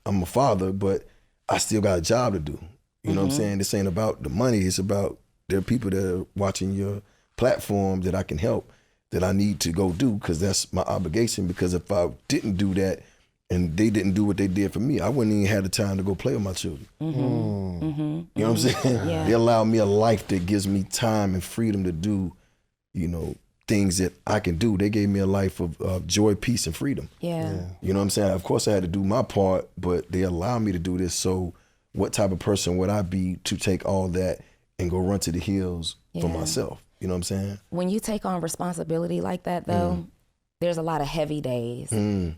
I'm a father, but I still got a job to do. You know what I'm saying? This ain't about the money. It's about there are people that are watching your platform that I can help, that I need to go do, because that's my obligation. Because if I didn't do that and they didn't do what they did for me, I wouldn't even have the time to go play with my children. You know what I'm saying? They allow me a life that gives me time and freedom to do things that I can do. They gave me a life of joy, peace, and freedom. Yeah. You know what I'm saying? Of course I had to do my part, but they allowed me to do this. So what type of person would I be to take all that and go run to the hills for myself? You know what I'm saying? When you take on responsibility like that, though, there's a lot of heavy days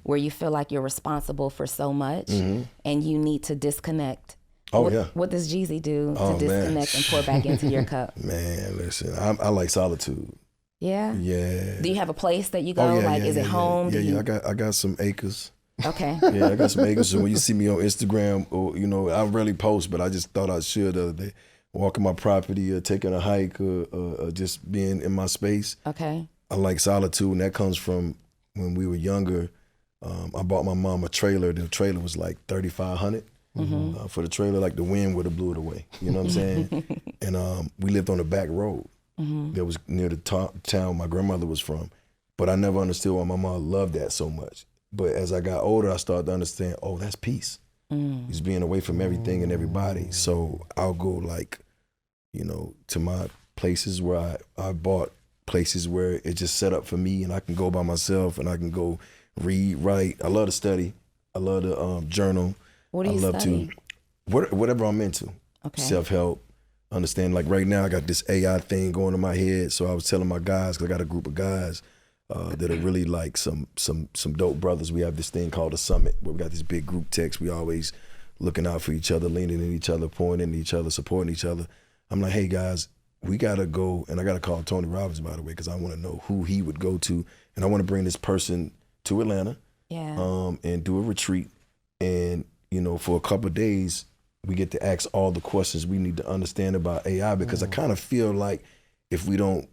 where you feel like you're responsible for so much and you need to disconnect. What does Jeezy do to disconnect and pour back into your cup? Man, listen, I like solitude. Yeah? Yeah. Do you have a place that you go? Is it home? Yeah, I got some acres. Okay. Yeah, I got some acres. So when you see me on Instagram, or I rarely post, but I just thought I should the other day. Walking my property, or taking a hike, or just being in my space. Okay. I like solitude, and that comes from when we were younger. I bought my mom a trailer. The trailer was like $3,500 for the trailer. Like the wind would have blew it away. You know what I'm saying? And we lived on the back road. That was near the town my grandmother was from. But I never understood why my mom loved that so much. But as I got older, I started to understand, that's peace. It's being away from everything and everybody. So I'll go to my places where I bought places where it just set up for me, and I can go by myself and I can go read, write. I love to study. I love to journal. What do you study? Whatever I'm into. Okay. Self-help. Understand, like right now I got this AI thing going in my head. So I was telling my guys, because I got a group of guys that are really like some dope brothers. We have this thing called a summit where we got this big group text. We always looking out for each other, leaning in each other, pouring into each other, supporting each other. I'm like, hey guys, we gotta go, and I gotta call Tony Robbins, by the way, because I want to know who he would go to, and I want to bring this person to Atlanta, and do a retreat, and for a couple of days we get to ask all the questions we need to understand about AI, because I kind of feel like if we don't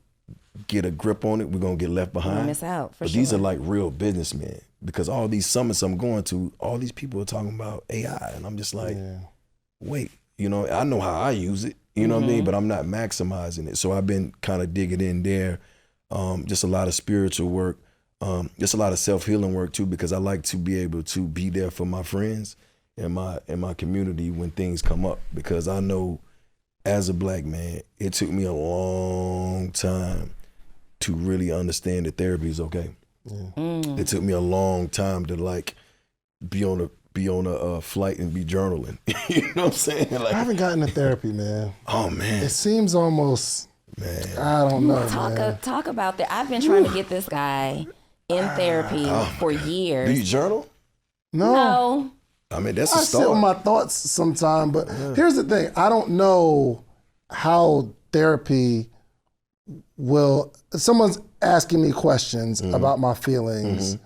get a grip on it, we're gonna get left behind. Miss out, for but sure. These are like real businessmen, because all these summits I'm going to, all these people are talking about AI, and I'm just like, wait, I know how I use it. You know what I mean? But I'm not maximizing it. So I've been kind of digging in there. Just a lot of spiritual work. Just a lot of self-healing work too, because I like to be able to be there for my friends and my community when things come up. Because I know as a black man, it took me a long time to really understand that therapy is okay. It took me a long time to be on a flight and be journaling. You know what I'm saying? I haven't gotten to therapy, man. Oh man, it seems almost. Man, I don't know. Talk about that. I've been trying to get this guy in therapy for years. Do you journal? No. I mean, that's a start. I sit with my thoughts sometimes, but here's the thing: I don't know how therapy will. If someone's asking me questions about my feelings.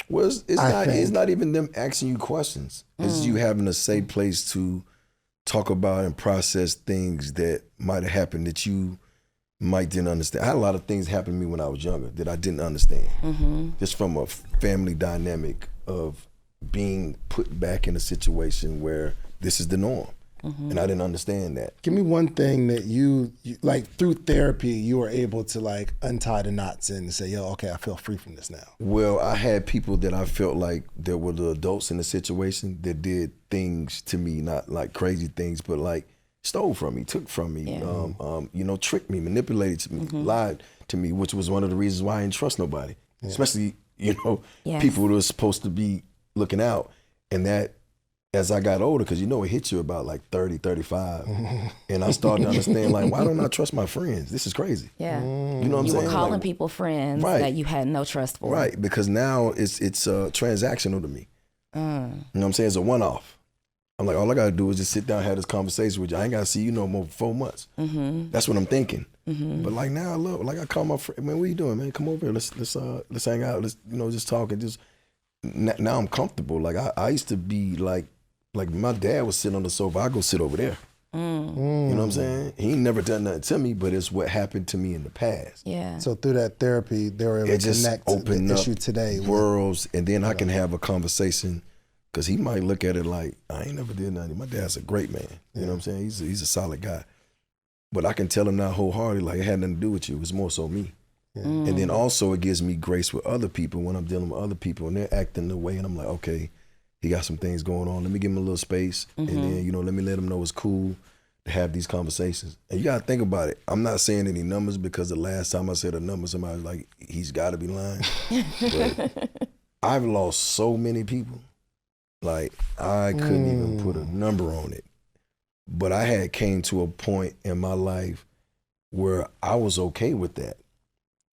Well, it's not even them asking you questions. It's you having a safe place to talk about and process things that might have happened that you might didn't understand. I had a lot of things happen to me when I was younger that I didn't understand. Just from a family dynamic of being put back in a situation where this is the norm. And I didn't understand that. Give me one thing that you like through therapy, you were able to untie the knots and say, yo, okay, I feel free from this now. Well, I had people that I felt like there were the adults in the situation that did things to me, not like crazy things, but like stole from me, took from me, tricked me, manipulated me, lied to me, which was one of the reasons why I didn't trust nobody, especially, people who are supposed to be looking out. And that, as I got older, because it hits you about 30, 35. And I started to understand, why don't I trust my friends? This is crazy. Yeah. You know what I'm saying? You were calling people friends that you had no trust for. Right, because now it's transactional to me. You know what I'm saying? It's a one-off. I'm like, all I got to do is just sit down and have this conversation with you. I ain't got to see you no more for 4 months. That's what I'm thinking. But now I love, I call my friend, man, what are you doing, man? Come over here. Let's hang out. Let's, just talk and just, now I'm comfortable. I used to be like my dad was sitting on the sofa, I go sit over there. You know what I'm saying? He ain't never done nothing to me, but it's what happened to me in the past. Yeah. So through that therapy, they were able to connect to the issue today. Worlds, and then I can have a conversation, because he might look at it like, I ain't never did nothing. My dad's a great man. You know what I'm saying? He's a solid guy. But I can tell him now wholeheartedly, it had nothing to do with you. It was more so me. And then also it gives me grace with other people when I'm dealing with other people and they're acting the way, and I'm like, okay, he got some things going on. Let me give him a little space, and then let me let him know it's cool. to have these conversations. And you gotta think about it. I'm not saying any numbers because the last time I said a number, somebody was like, he's gotta be lying. But I've lost so many people. Like, I couldn't even put a number on it. But I had came to a point in my life where I was okay with that.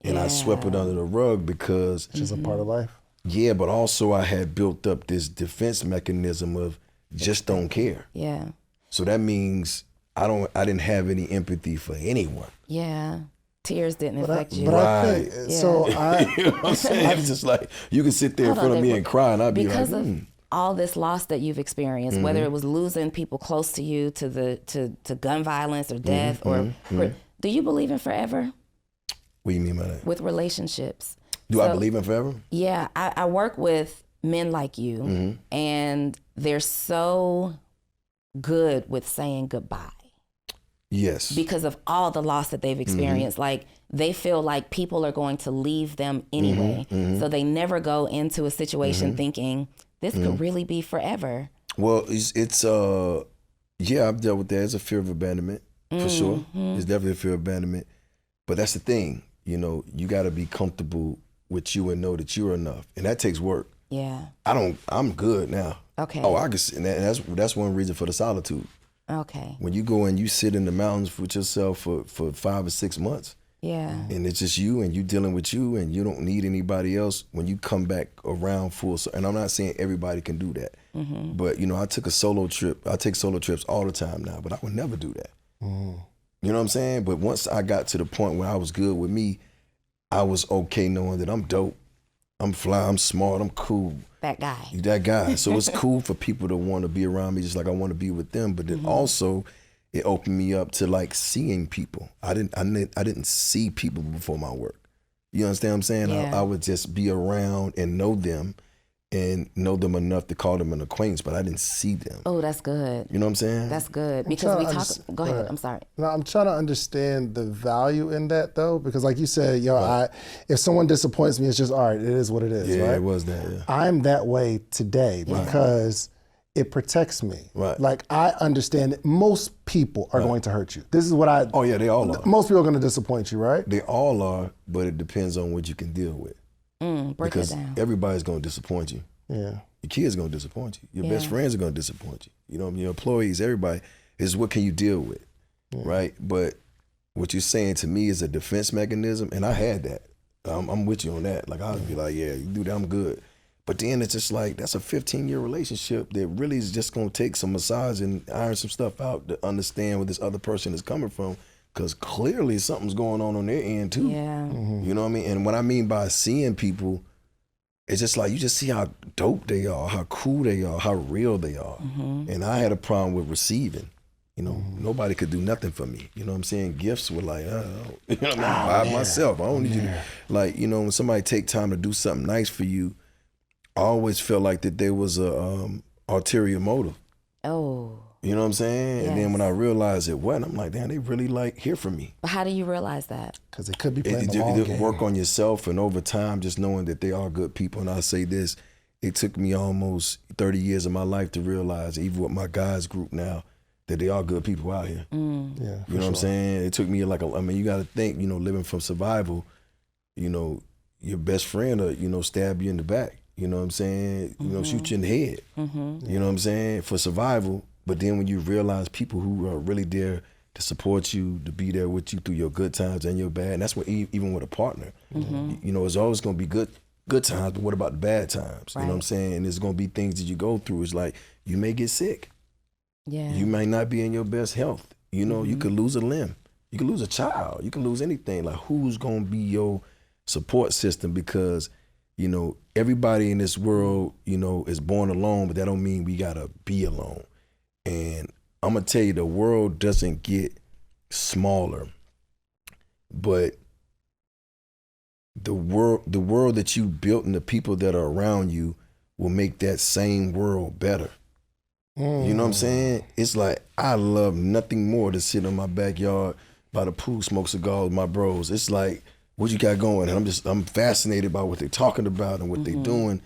And I swept it under the rug because... It's just a part of life. Yeah, but also I had built up this defense mechanism of just don't care. Yeah. So that means I didn't have any empathy for anyone. Yeah. Tears didn't affect you. But I think, so you know what I'm saying? It's just like, you can sit there in front of me and cry and I'd be like, because of all this loss that you've experienced, whether it was losing people close to you to gun violence or death do you believe in forever? What do you mean by that? With relationships. Do I believe in forever? Yeah, I work with men like you, and they're so good with saying goodbye. Yes. Because of all the loss that they've experienced. Like, they feel like people are going to leave them anyway. So they never go into a situation thinking, this could really be forever. Well, it's yeah, I've dealt with that. It's a fear of abandonment, for sure. It's definitely a fear of abandonment. But that's the thing, you know, you got to be comfortable with you and know that you're enough. And that takes work. Yeah. I'm good now. Okay. Oh, I can, and that's one reason for the solitude. Okay. When you go and you sit in the mountains with yourself for 5 or 6 months. Yeah. And it's just you and you dealing with you and you don't need anybody else. When you come back around full, and I'm not saying everybody can do that, but you know, I took a solo trip. I take solo trips all the time now, but I would never do that. You know what I'm saying? But once I got to the point where I was good with me, I was okay knowing that I'm dope, I'm fly, I'm smart, I'm cool. That guy. That guy. So it's cool for people to want to be around me just like I want to be with them. But then also, it opened me up to like seeing people. I didn't see people before my work. You understand what I'm saying? Yeah. I would just be around and know them enough to call them an acquaintance, but I didn't see them. Oh, that's good. You know what I'm saying? That's good. Because we talk. Go ahead. I'm sorry. No, I'm trying to understand the value in that though, because like you said, if someone disappoints me, it's just all right. It is what it is. Yeah, right? it was that. Yeah. I'm that way today because it protects me. Right. Like, I understand that most people are going to hurt you. This is what I. Oh yeah, they all are. Most people are going to disappoint you, right? They all are, but it depends on what you can deal with. Break it down. Everybody's going to disappoint you. Yeah. Your kids are going to disappoint you. Your best friends are going to disappoint you. You know, your employees, everybody, is what can you deal with, right? But what you're saying to me is a defense mechanism, and I had that. I'm with you on that. Like, I'd be like, yeah, you do that, I'm good. But then it's just like, that's a 15-year relationship that really is just going to take some massage and iron some stuff out to understand where this other person is coming from, because clearly something's going on their end too. Yeah. You know what I mean? And what I mean by seeing people, it's just like, you just see how dope they are, how cool they are, how real they are. And I had a problem with receiving. You know, nobody could do nothing for me. You know what I'm saying? Gifts were like, you know what I mean? By myself. I don't need you to, like, you know, when somebody take time to do something nice for you, I always felt like that there was a ulterior motive. Oh. You know what I'm saying? Yes. And then when I realized it wasn't, I'm like, damn, they really like hear from me. But how do you realize that? Because it could be playing the long game. Work on yourself, and over time, just knowing that they are good people. And I say this, it took me almost 30 years of my life to realize, even with my guys group now, that they are good people out here. Yeah, you know what I'm saying? It took me you got to think, you know, living from survival, you know, your best friend will, you know, stab you in the back. You know what I'm saying? You know, shoot you in the head. You know what I'm saying? For survival. But then when you realize people who are really there to support you, to be there with you through your good times and your bad, and that's what even with a partner, you know, it's always going to be good times, but what about the bad times? Right. You know what I'm saying? And there's going to be things that you go through. It's like, you may get sick. Yeah. You might not be in your best health. You know, you could lose a limb. You could lose a child. You could lose anything. Like, who's going to be your support system? Because, you know, everybody in this world, you know, is born alone, but that don't mean we got to be alone. And I'm going to tell you, the world doesn't get smaller, but the world that you built and the people that are around you will make that same world better. You know what I'm saying? It's like, I love nothing more to sit in my backyard by the pool, smoke cigars with my bros. It's like, what you got going? And I'm fascinated by what they're talking about and what they're doing.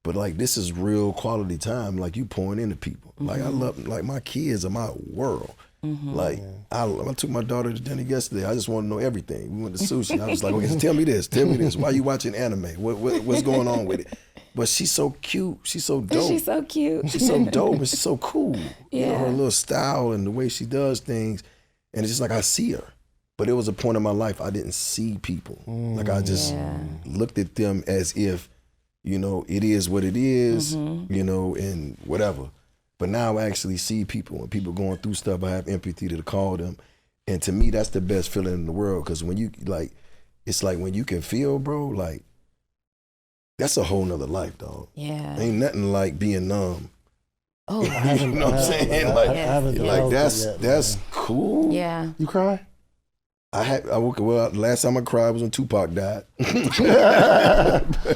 But like, this is real quality time. Like, you pouring into people. Like, I love, like, my kids are my world. Like, I took my daughter to dinner yesterday. I just want to know everything. We went to sushi. I was like, okay, so tell me this. Why are you watching anime? What's going on with it? But she's so cute. She's so dope. She's so cute. She's so dope and she's so cool. Yeah. You know, her little style and the way she does things. And it's just like I see her. But it was a point in my life I didn't see people. Like I just looked at them as if, you know, it is what it is, you know, and whatever. But now I actually see people. When people going through stuff, I have empathy to call them. And to me, that's the best feeling in the world. Because when you, like, it's like when you can feel, bro, like, that's a whole nother life, dog. Yeah. Ain't nothing like being numb. Oh, You know what I'm saying? Like that's cool. yeah. You cry? Last time I cried was when Tupac died.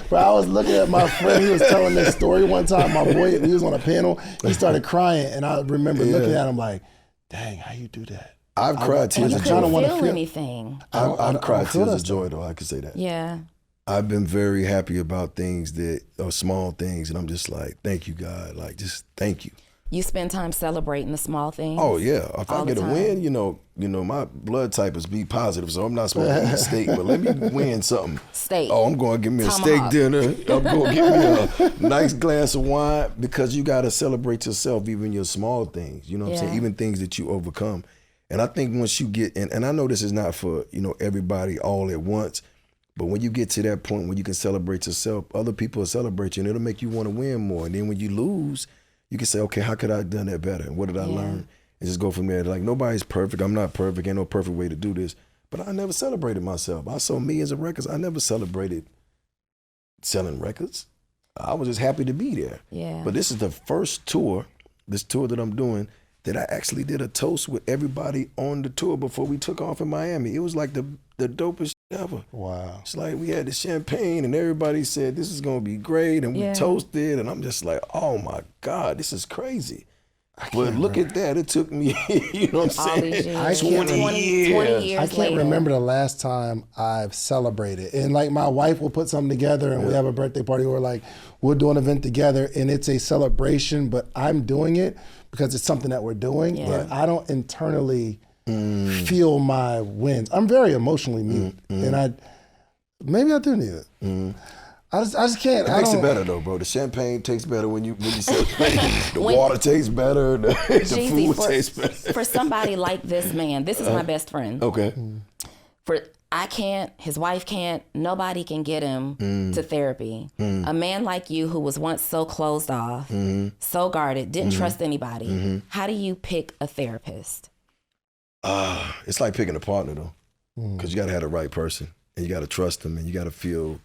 But I was looking at my friend, he was telling this story one time. My boy, he was on a panel, he started crying, and I remember looking at him like, dang, how you do that? I've cried tears You of couldn't joy. feel anything. I've cried tears of joy, though, I could say that. Yeah. I've been very happy about things that are small things, and I'm just like, thank you, God. Like, just thank you. You spend time celebrating the small things. Oh yeah, if I get a time. win, you know, my blood type is B positive, so I'm not supposed to eat steak, but let me win something. Steak. Oh, I'm going to give me a Tomahawk. steak dinner. I'm going to get me a nice glass of wine, because you got to celebrate yourself, even your small things. You know what I'm saying? Even things that you overcome. And I think once you get, and I know this is not for, you know, everybody all at once, but when you get to that point where you can celebrate yourself, other people will celebrate you, and it'll make you want to win more. And then when you lose, you can say, okay, how could I have done that better? And what did I learn? And just go from there. Like, nobody's perfect. I'm not perfect. Ain't no perfect way to do this. But I never celebrated myself. I sold millions of records. I never celebrated selling records. I was just happy to be there. Yeah. But this is the first tour, this tour that I'm doing, that I actually did a toast with everybody on the tour before we took off in Miami. It was like the dopest shit ever. Wow. It's like we had the champagne and everybody said this is gonna be great, and we toasted, and I'm just like, oh my God, this is crazy. But look at that, it took me, you know what I'm All these saying? years. 20 years. I can't later. remember the last time I've celebrated. And like my wife will put something together and we have a birthday party, or like we'll do an event together and it's a celebration, but I'm doing it because it's something that we're doing. Yeah. And I don't internally feel my wins. I'm very emotionally mute. And maybe I do need it. I just can't. It makes it better though, bro. The champagne tastes better when you celebrate. The water tastes better. The Jeezy, food tastes better. For somebody like this man, this is my best friend. Okay. I can't, his wife can't, nobody can get him to therapy. A man like you who was once so closed off, so guarded, didn't trust anybody. How do you pick a therapist? It's like picking a partner though, because you got to have the right person, and you got to trust them, and you got to feel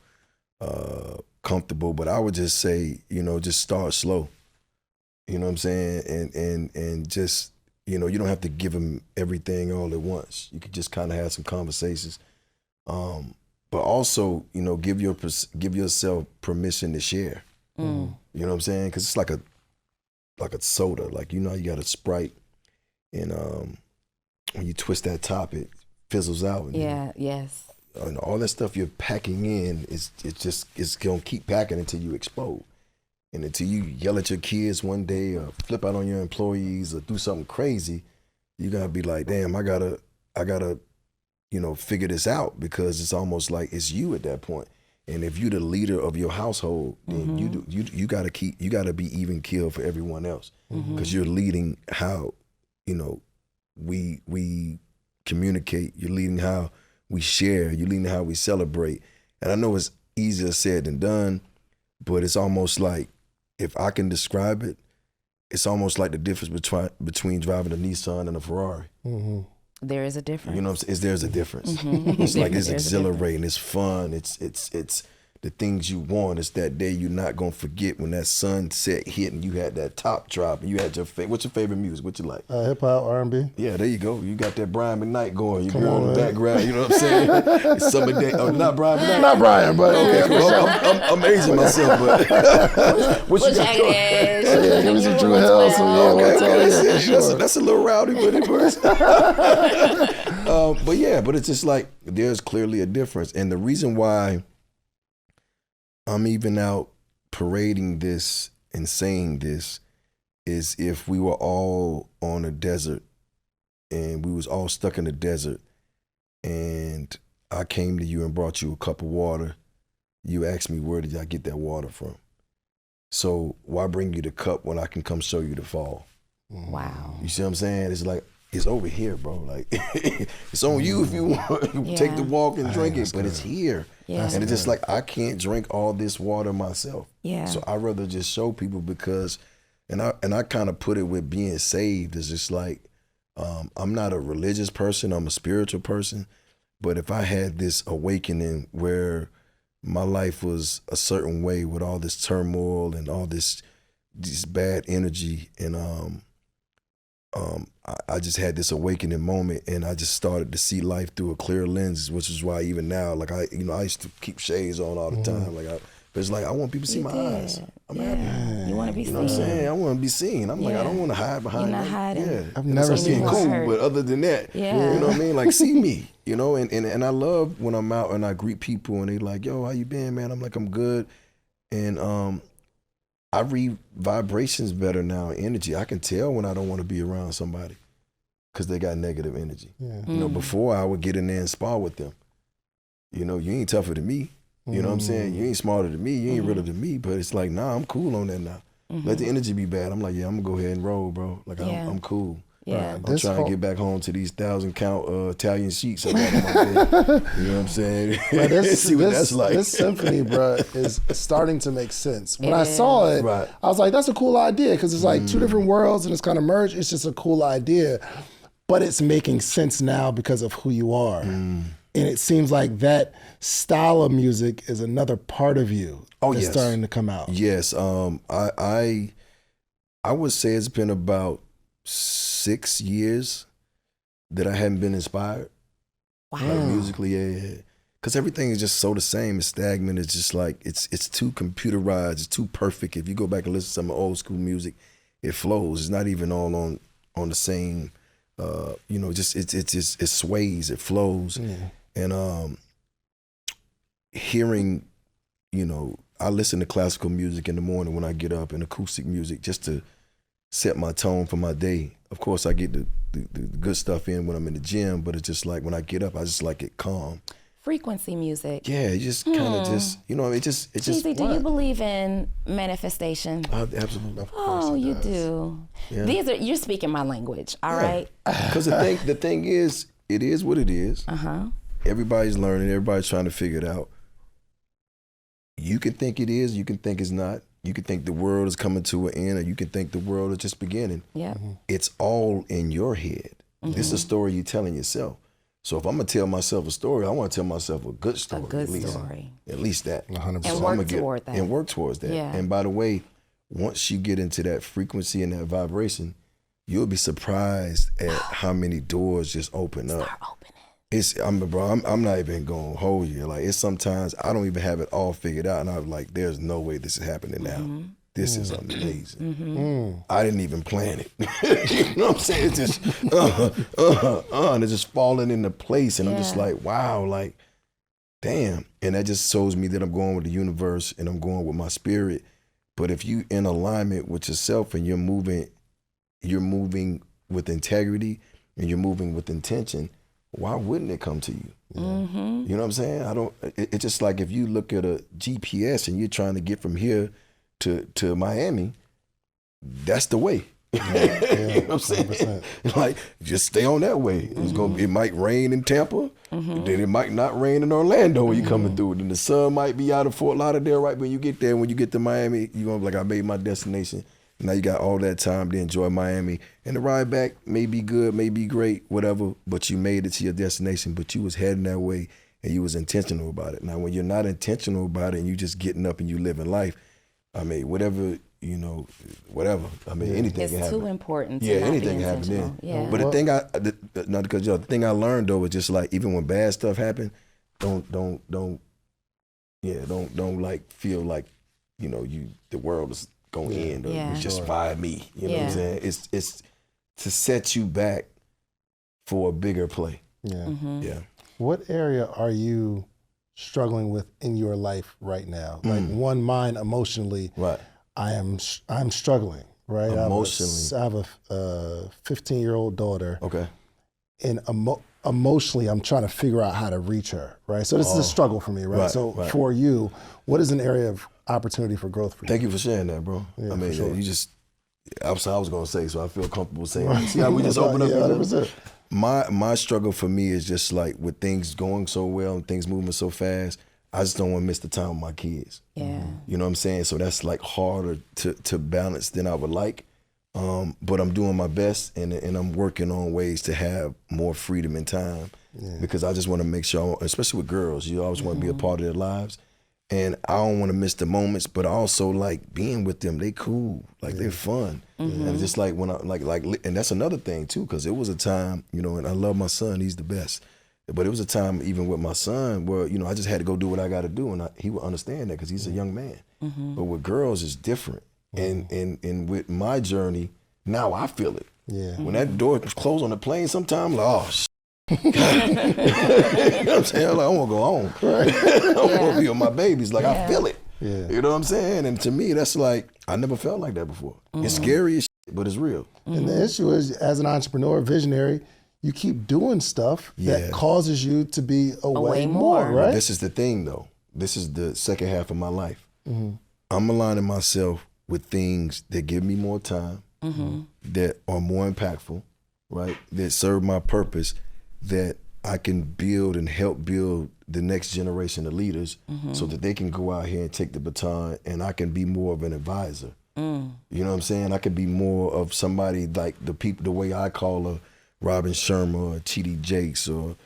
comfortable. But I would just say, you know, just start slow. You know what I'm saying? And just, you know, you don't have to give them everything all at once. You could just kind of have some conversations. But also, you know, give yourself permission to share. You know what I'm saying? Because it's like a soda. Like, you know, you got a Sprite, and when you twist that top, it fizzles out. And Yes. and all that stuff you're packing in it's gonna keep packing until you explode, and until you yell at your kids one day or flip out on your employees or do something crazy. You gotta be like, damn, I gotta, you know, figure this out, because it's almost like it's you at that point. And if you're the leader of your household, then you gotta be even killed for everyone else, because you're leading how, you know, we communicate. You're leading how we share, you're leading how we celebrate. And I know it's easier said than done, but it's almost like, if I can describe it, it's almost like the difference between driving a Nissan and a Ferrari. There is a difference. You know what I'm saying? There's a difference. It's like, it's exhilarating, it's fun, it's the things you want. It's that day you're not gonna forget, when that sunset hit and you had that top drop and you had what's your favorite music? What you like? Hip hop, R&B. Yeah, there you go. You got that Brian McKnight going. You girl in the background. You know what I'm saying? It's summer day. Oh, not Brian McKnight. Not Brian, but Okay, well, I'm amazing myself, but what you got going? yeah, give me some Drew Hill. Okay, that's a little rowdy, but it works. But it's just like, there's clearly a difference, and the reason why I'm even out parading this and saying this is, if we were all on a desert and we was all stuck in the desert, and I came to you and brought you a cup of water. You asked me, where did I get that water from? So why bring you the cup when I can come show you the fall? Wow. You see what I'm saying? It's like, it's over here, bro. Like, it's on you if you want. You take the walk and drink it, but it's here. Yeah. And it's just like, I can't drink all this water myself. Yeah. So I'd rather just show people because, and I kind of put it with being saved. It's just like, I'm not a religious person. I'm a spiritual person. But if I had this awakening where my life was a certain way with all this turmoil and all this bad energy, and I just had this awakening moment, and I just started to see life through a clear lens, which is why even now, like I used to keep shades on all the time, but it's like I want people to see my eyes. I'm happy. You want to be seen. You know what I'm saying? I want to be seen. I'm like, I don't want to hide behind. You're not hiding. Yeah, I've never seen cool, but other than that, you know what I mean? Like, see me, you know. And I love when I'm out and I greet people and they like, yo, how you been, man? I'm like, I'm good. And I read vibrations better now, energy. I can tell when I don't want to be around somebody because they got negative energy. Yeah. You know, before I would get in there and spar with them. You know, you ain't tougher than me. You know what I'm saying? You ain't smarter than me. You ain't realer than me. But it's like, nah, I'm cool on that now. Let the energy be bad. I'm like, yeah, I'm gonna go ahead and roll, bro. Like, I'm cool. Yeah. I'm trying to get back home to these 1,000-count Italian sheets I got in my bed. You know what I'm saying? See what that's like. This symphony, bro, is starting to make sense. When I saw it, I was like, that's a cool idea, because it's like two different worlds and it's kind of merged. It's just a cool idea. But it's making sense now because of who you are. And it seems like that style of music is another part of you that's starting to come out. Yes. I would say it's been about 6 years that I hadn't been inspired. Wow. Like musically, yeah. Because everything is just so the same. It's stagnant. It's just like, it's too computerized. It's too perfect. If you go back and listen to some old school music, it flows. It's not even all on the same, you know, just it sways, it flows. Yeah. And hearing, you know, I listen to classical music in the morning when I get up, and acoustic music just to set my tone for my day. Of course, I get the good stuff in when I'm in the gym, but it's just like when I get up, I just like it calm. Frequency music. Yeah, it just kind of just, you know, it just. Jeezy, do you believe in manifestation? Absolutely. Oh, you do. Yeah. You're speaking my language, all right? Because the thing is, it is what it is. Everybody's learning. Everybody's trying to figure it out. You can think it is. You can think it's not. You can think the world is coming to an end, or you can think the world is just beginning. Yeah. It's all in your head. This is a story you're telling yourself. So if I'm going to tell myself a story, I want to tell myself a good story. A good story. At least that. 100%. And work toward that. And work towards that. Yeah. And by the way, once you get into that frequency and that vibration, you'll be surprised at how many doors just open up. Start opening. I'm not even gonna hold you. Like, it's sometimes I don't even have it all figured out, and I'm like, there's no way this is happening now. This is amazing. I didn't even plan it. You know what I'm saying? It's just and it's just falling into place, and I'm just like, wow, like, damn. And that just shows me that I'm going with the universe and I'm going with my spirit. But if you in alignment with yourself and you're moving with integrity and you're moving with intention, why wouldn't it come to you? You know what I'm saying? It's just like if you look at a GPS and you're trying to get from here to Miami, that's the way. You know what I'm saying? 100%. Like, just stay on that way. It might rain in Tampa, then it might not rain in Orlando when you're coming through. Then the sun might be out of Fort Lauderdale right when you get there. When you get to Miami, you're gonna be like, I made my destination. Now you got all that time to enjoy Miami. And the ride back may be good, may be great, whatever, but you made it to your destination, but you was heading that way and you was intentional about it. Now, when you're not intentional about it and you just getting up and you living life, I mean, whatever, you know, whatever. I mean, anything can happen. It's too important to not anything be can happen then. Yeah. But the thing I learned though was just like, even when bad stuff happen, don't like feel like, you know, the world is gonna end or it's just by me. You know what I'm saying? It's to set you back for a bigger play. Yeah. Yeah. What area are you struggling with in your life right now? Like mind, emotionally. Right. I'm struggling. Right. Emotionally. I have a 15-year-old daughter. Okay. and emotionally, I'm trying to figure out how to reach her, right? So this is a struggle for me, right? For you, what is an area of opportunity for growth for you? Thank you for sharing that, bro. Yeah, I mean, sure. you just, I was going to say, so I feel comfortable saying it. See how we just open up? 100%. My struggle for me is just like with things going so well and things moving so fast, I just don't want to miss the time with my kids. Yeah. You know what I'm saying? So that's like harder to balance than I would like. But I'm doing my best and I'm working on ways to have more freedom and time because I just want to make sure, especially with girls, you always want to be a part of their lives. And I don't want to miss the moments, but I also like being with them. They cool, like they're fun. And just like when I and that's another thing too, because it was a time, you know, and I love my son, he's the best. But it was a time even with my son where, you know, I just had to go do what I got to do, and he would understand that because he's a young man. But with girls, it's different. And with my journey, now I feel it. Yeah. When that door closed on the plane, sometimes like, oh, you know what I'm saying? Like, I want to go home. Right. I want to be with my babies. Like, I feel it. Yeah. You know what I'm saying? And to me, that's like, I never felt like that before. It's scary as shit, but it's real. And the issue is, as an entrepreneur, visionary, you keep doing stuff that causes you to be away more, right? Well, this is the thing, though. This is the second half of my life. I'm aligning myself with things that give me more time, that are more impactful, right? That serve my purpose, that I can build and help build the next generation of leaders so that they can go out here and take the baton and I can be more of an advisor. You know what I'm saying? I could be more of somebody like the people, the way I call a Robin Sherman or T.D. Jakes or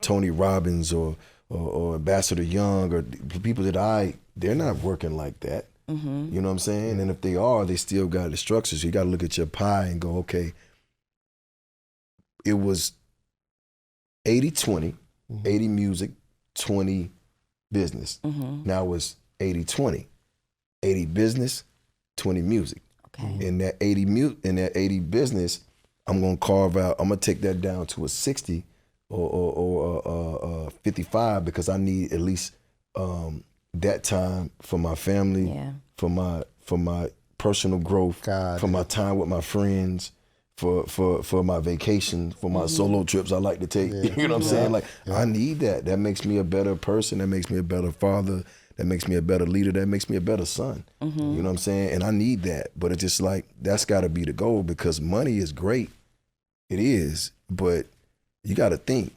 Tony Robbins or Ambassador Young or people that they're not working like that. You know what I'm saying? And if they are, they still got the structure. So you got to look at your pie and go, okay, it was 80-20, 80 music, 20 business. Now it's 80-20, 80 business, 20 music. Okay. In that 80 business, I'm gonna carve out. I'm gonna take that down to a 60 or 55 because I need at least that time for my family, for my personal growth, for my time with my friends, for my vacation, for my solo trips I like to take. You know what I'm saying? Like I need that. That makes me a better person. That makes me a better father. That makes me a better leader. That makes me a better son. You know what I'm saying? And I need that. But it's just like, that's got to be the goal because money is great. It is. But you got to think,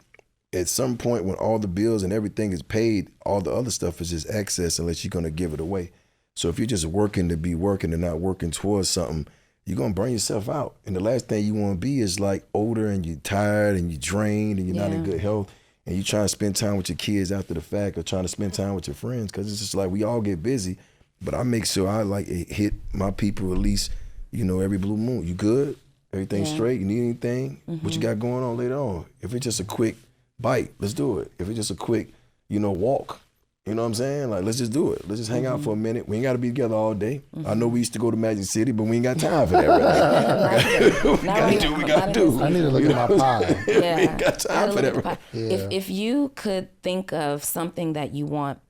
at some point when all the bills and everything is paid, all the other stuff is just excess unless you're going to give it away. So if you're just working to be working and not working towards something, you're going to burn yourself out. And the last thing you want to be is like older and you're tired and you're drained and you're not in good health. And you trying to spend time with your kids after the fact or trying to spend time with your friends because it's just like we all get busy. But I make sure I like hit my people at least, you know, every blue moon. You good? Everything straight? You need anything? What you got going on later on? If it's just a quick bite, let's do it. If it's just a quick, you know, walk, you know what I'm saying? Like, let's just do it. Let's just hang out for a minute. We ain't got to be together all day. I know we used to go to Magic City, but we ain't got time for that right now. We got to do. I need to look at my pie. We ain't got time for that right now. If you could think of something that you want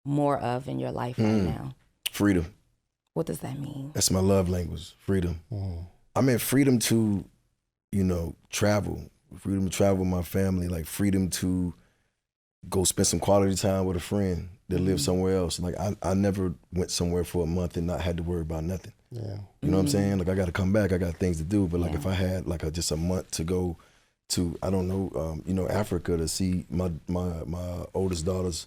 more of in your life right now. Freedom. What does that mean? That's my love language, freedom. I mean, freedom to, you know, travel. Freedom to travel with my family. Like freedom to go spend some quality time with a friend that lives somewhere else. Like I never went somewhere for a month and not had to worry about nothing. You know what I'm saying? Like I got to come back. I got things to do. But like if I had like just a month to go to, I don't know, you know, Africa to see my oldest daughter's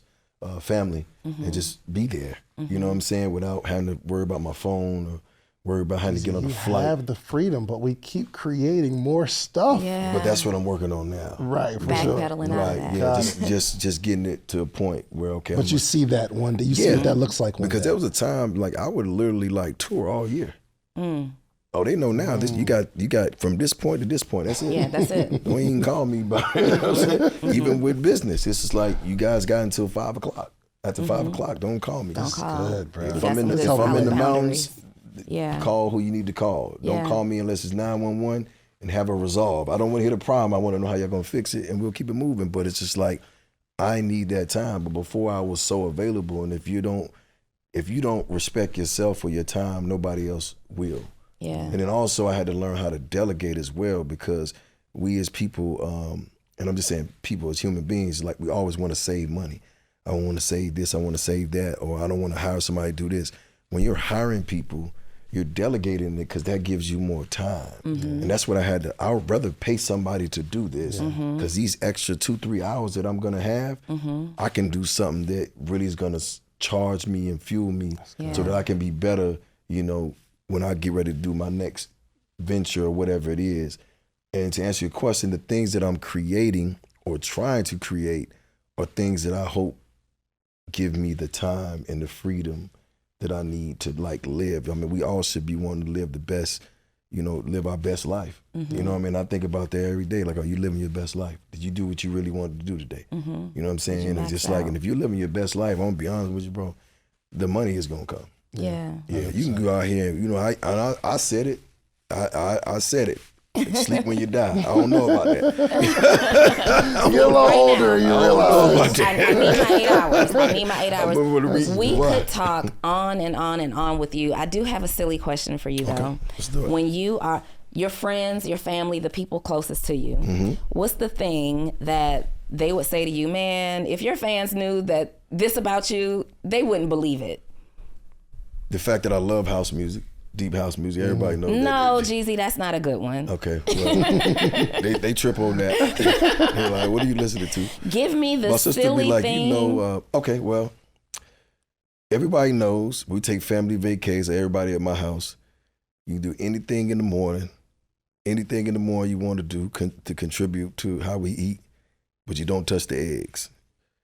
family and just be there. You know what I'm saying? Without having to worry about my phone or worry about having to get on the flight. We have the freedom, but we keep creating more stuff. But that's what I'm working on now. Right, for Backpedaling sure. out of that. Just getting it to a point where, okay. But you see that one day. You see what that looks like one day. Because there was a time, like, I would literally, like, tour all year. Oh, they know now. This, you got from this point to this point. That's it. Yeah, that's it. Don't even call me about it. You know what I'm saying? Even with business, it's just like, you guys got until 5 o'clock. After 5 o'clock, don't call me. Don't call. Good, bro. If I'm in the mountains, Yeah. call who you need to call. Don't call me unless it's 911 and have a resolve. I don't want to hear the problem. I want to know how y'all going to fix it and we'll keep it moving. But it's just like, I need that time. But before I was so available, and if you don't respect yourself or your time, nobody else will. Yeah. And then also I had to learn how to delegate as well because we as people, and I'm just saying people as human beings, like we always want to save money. I want to save this, I want to save that, or I don't want to hire somebody to do this. When you're hiring people, you're delegating it because that gives you more time. And that's what I would rather pay somebody to do this because these extra 2-3 hours that I'm gonna have, I can do something that really is gonna charge me and fuel me so that I can be better, you know, when I get ready to do my next venture or whatever it is. And to answer your question, the things that I'm creating or trying to create are things that I hope give me the time and the freedom that I need to like live. I mean, we all should be wanting to live the best, you know, live our best life. You know what I mean? I think about that every day. Like, are you living your best life? Did you do what you really wanted to do today? You know what I'm saying? And it's just like, and if you're living your best life, I'm gonna be honest with you, bro, the money is gonna come. Yeah. Yeah, you can go out here, you know, I said it. I said it. Sleep when you die. I don't know about that. You're a little older, you realize. I need my 8 hours. I need my 8 hours. We could talk on and on and on with you. I do have a silly question for you, though. Okay, let's do it. When you are, your friends, your family, the people closest to you, what's the thing that they would say to you, man, if your fans knew that this about you, they wouldn't believe it? The fact that I love house music. Deep house music, everybody knows that. No, Jeezy, that's not a good one. Okay, well, they trip on that. They're like, what are you listening to? Give me the My sister silly be like, thing. you know, okay, well, everybody knows we take family vacays, everybody at my house. You can do anything in the morning you want to do to contribute to how we eat, but you don't touch the eggs.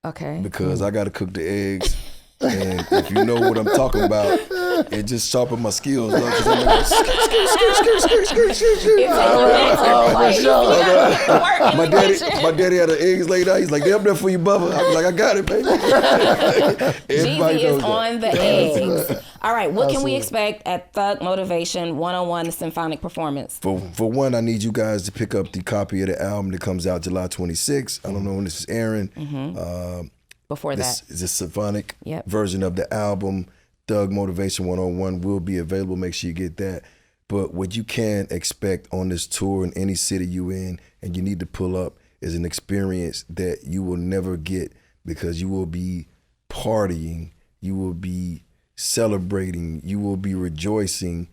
Okay. Because I got to cook the eggs. And if you know what I'm talking about, it just sharpened my skills. My daddy had the eggs laid out. He's like, they're up there for you, Bubba. I was like, I got it, baby. Jeezy is on the eggs. All right, what can we expect at Thug Motivation 101, the symphonic performance? For one, I need you guys to pick up the copy of the album that comes out July 26th. I don't know when this is airing. Before this that. is a symphonic version of the album. Thug Motivation 101 will be available. Make sure you get that. But what you can expect on this tour in any city you in and you need to pull up is an experience that you will never get because you will be partying, you will be celebrating, you will be rejoicing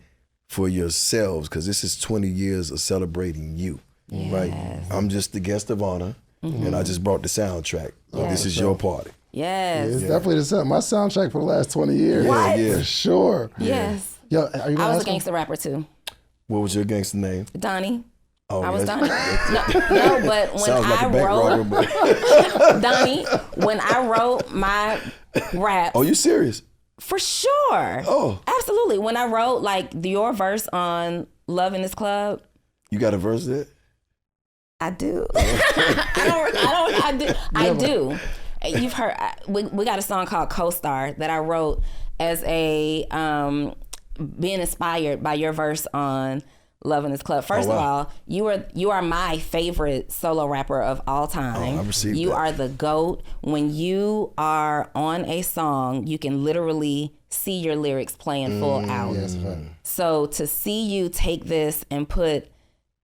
for yourselves because this is 20 years of celebrating you, right? I'm just the guest of honor. And I just brought the soundtrack. This is your party. Yes. It's definitely my soundtrack for the last 20 years. Yeah. For sure. Yes. Yo, are you I was a gangster rapper too. What was your gangster name? Donnie. Oh, I was Donnie. No, but when sounds like I a bank wrote robber, Donnie, when I wrote my rap. Oh, you serious? For sure. Oh. Absolutely. When I wrote like your verse on Love in This Club. You got a verse there? I do. I do. You've heard, we got a song called Co-Star that I wrote as a, being inspired by your verse on Love in This Club. First of all, you are my favorite solo rapper of all time. Oh, I received you that. are the GOAT. When you are on a song, you can literally see your lyrics playing full out. Yes, so to see you take this and put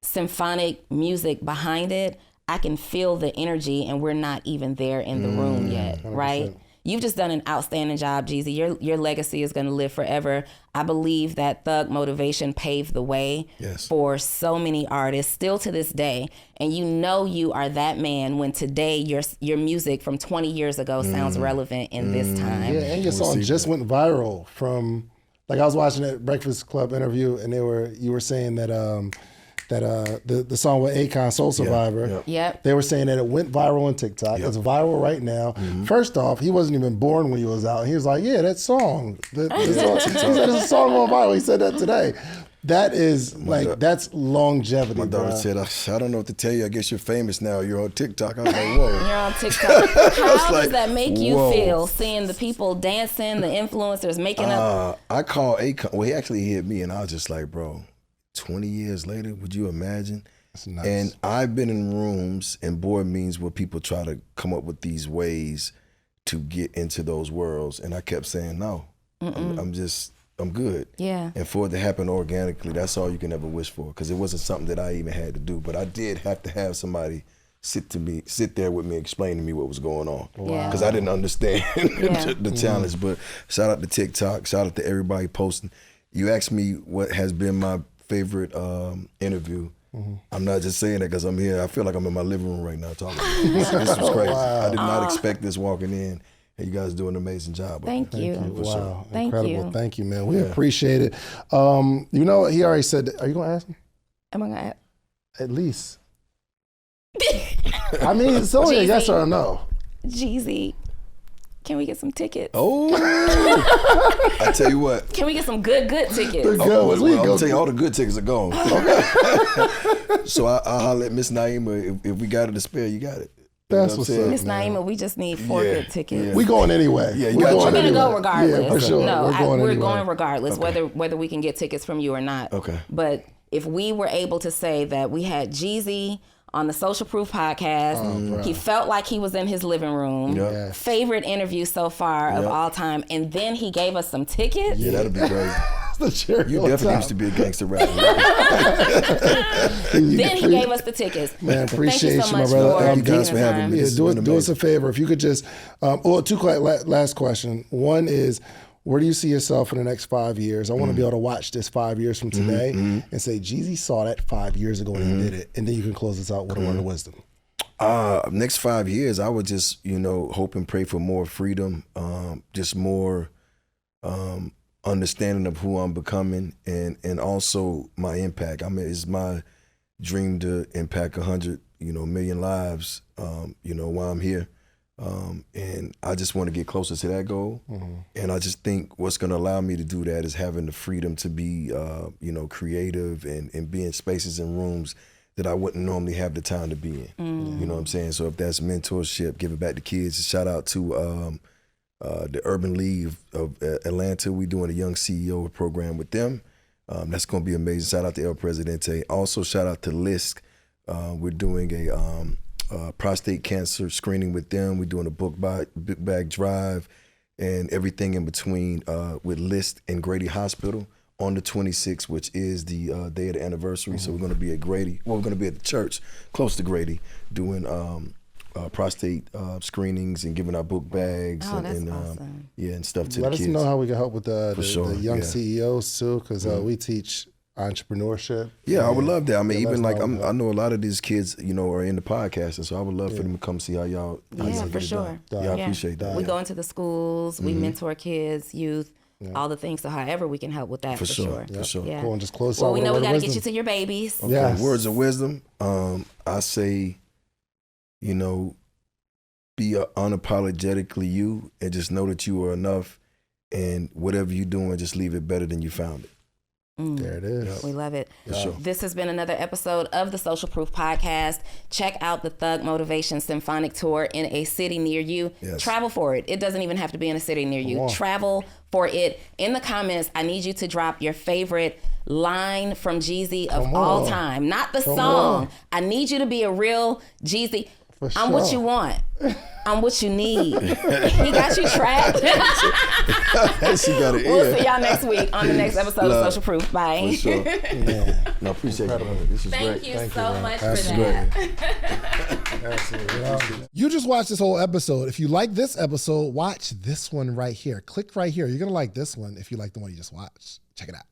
symphonic music behind it, I can feel the energy and we're not even there in the room yet, 100%. Right? You've just done an outstanding job, Jeezy. Your legacy is going to live forever. I believe that Thug Motivation paved the way for so many artists still to this day. And you know you are that man when today your music from 20 years ago sounds relevant in this time. Yeah, and your song just went viral from, like I was watching that Breakfast Club interview and you were saying that the song with Akon, Soul Survivor, they were saying that it went viral on TikTok. It's viral right now. First off, he wasn't even born when he was out. He was like, yeah, that song. He said, there's a song going viral. He said that today. That is that's longevity. My daughter said, I don't know what to tell you. I guess you're famous now. You're on TikTok. I was like, whoa. You're on TikTok. How does that make you feel, seeing the people dancing, the influencers making up? I called Akon. Well, he actually hit me, and I was just like, bro, 20 years later, would you imagine? That's nice. And I've been in rooms and board meetings where people try to come up with these ways to get into those worlds. And I kept saying, no, I'm just I'm good. Yeah. And for it to happen organically, that's all you can ever wish for, because it wasn't something that I even had to do. But I did have to have somebody sit there with me, explain to me what was going on. Because I didn't understand the challenge. But shout out to TikTok, shout out to everybody posting. You asked me what has been my favorite interview. I'm not just saying that because I'm here. I feel like I'm in my living room right now talking. This was crazy. I did not expect this walking in. And you guys do an amazing job. Thank you. Wow, Thank incredible. you. Thank you, man. We appreciate it. You know, he already said, are you going to ask him? Am I going to At least. I mean, it's only a yes or a no. Jeezy, can we get some tickets? Oh, I tell you what. Can we get some good tickets? I'm gonna tell you, all the good tickets are gone. Okay. So I'll holler at Miss Naima. If we got it to spare, you got it. That's what's up, Miss Naima, we just need 4 good tickets. Yeah. We going anyway. Yeah, we're gonna go regardless. Yeah, for sure. No, we're going going regardless, whether we can get tickets from you or not. Okay. But if we were able to say that we had Jeezy on the Social Proof podcast, he felt like he was in his living room. Yep. Favorite interview so far of all time, and then he gave us some tickets. Yeah, that'd be great. The you definitely used to be a gangster rapper. Then he gave us the tickets. Man, appreciate you so much, my brother. for Thank you guys for having me. Yeah, do us a favor. If you could just, last question. One is, where do you see yourself in the next 5 years? I want to be able to watch this 5 years from today and say, Jeezy saw that 5 years ago and he did it. And then you can close this out with a word of wisdom. Next 5 years, I would just, hope and pray for more freedom, just more understanding of who I'm becoming, and also my impact. I mean, it's my dream to impact 100, million lives, while I'm here. And I just want to get closer to that goal. And I just think what's going to allow me to do that is having the freedom to be, creative and be in spaces and rooms that I wouldn't normally have the time to be in. You know what I'm saying? So if that's mentorship, giving back to kids, shout out to the Urban League of Atlanta. We're doing a young CEO program with them. That's going to be amazing. Shout out to El Presidente. Also, shout out to LISC. We're doing a prostate cancer screening with them. We're doing a book bag drive and everything in between with LISC and Grady Hospital on the 26th, which is the day of the anniversary. So we're going to be at Grady. Well, we're going to be at the church close to Grady doing prostate screenings and giving out book bags and awesome. And stuff to Let the us kids. know how we can help with the sure, young CEOs too, because we teach entrepreneurship. Yeah, I would love that. I mean, even like know I know a lot of these kids, are in the podcasting, so I would love for them to come see how y'all for get sure. it done. Yeah, I appreciate that. We go into the schools, we mentor kids, youth, all the things. So however we can help with that, for sure. For sure. Yeah. Cool, and just close Well, out we with know a we word got to of get you wisdom. to your babies. Okay. Yes. Words of wisdom. I say, be unapologetically you, and just know that you are enough, and whatever you're doing, just leave it better than you found it. There it is. We love it. Sure. This has been another episode of the Social Proof Podcast. Check out the Thug Motivation Symphonic Tour in a city near you. Yes. Travel for it. It doesn't even have to be in a city near you. Travel for it. In the comments, I need you to drop your favorite line from Jeezy of all time. Not the song. I need you to be a real Jeezy. I'm what you want. I'm what you need. He got you trapped. She got it. We'll see y'all next week on the next episode of Social Proof. Bye. For sure. No, appreciate it. This is Thank great. you so much for Absolutely. that. Absolutely. You just watched this whole episode. If you like this episode, watch this one right here. Click right here. You're going to like this one if you like the one you just watched. Check it out.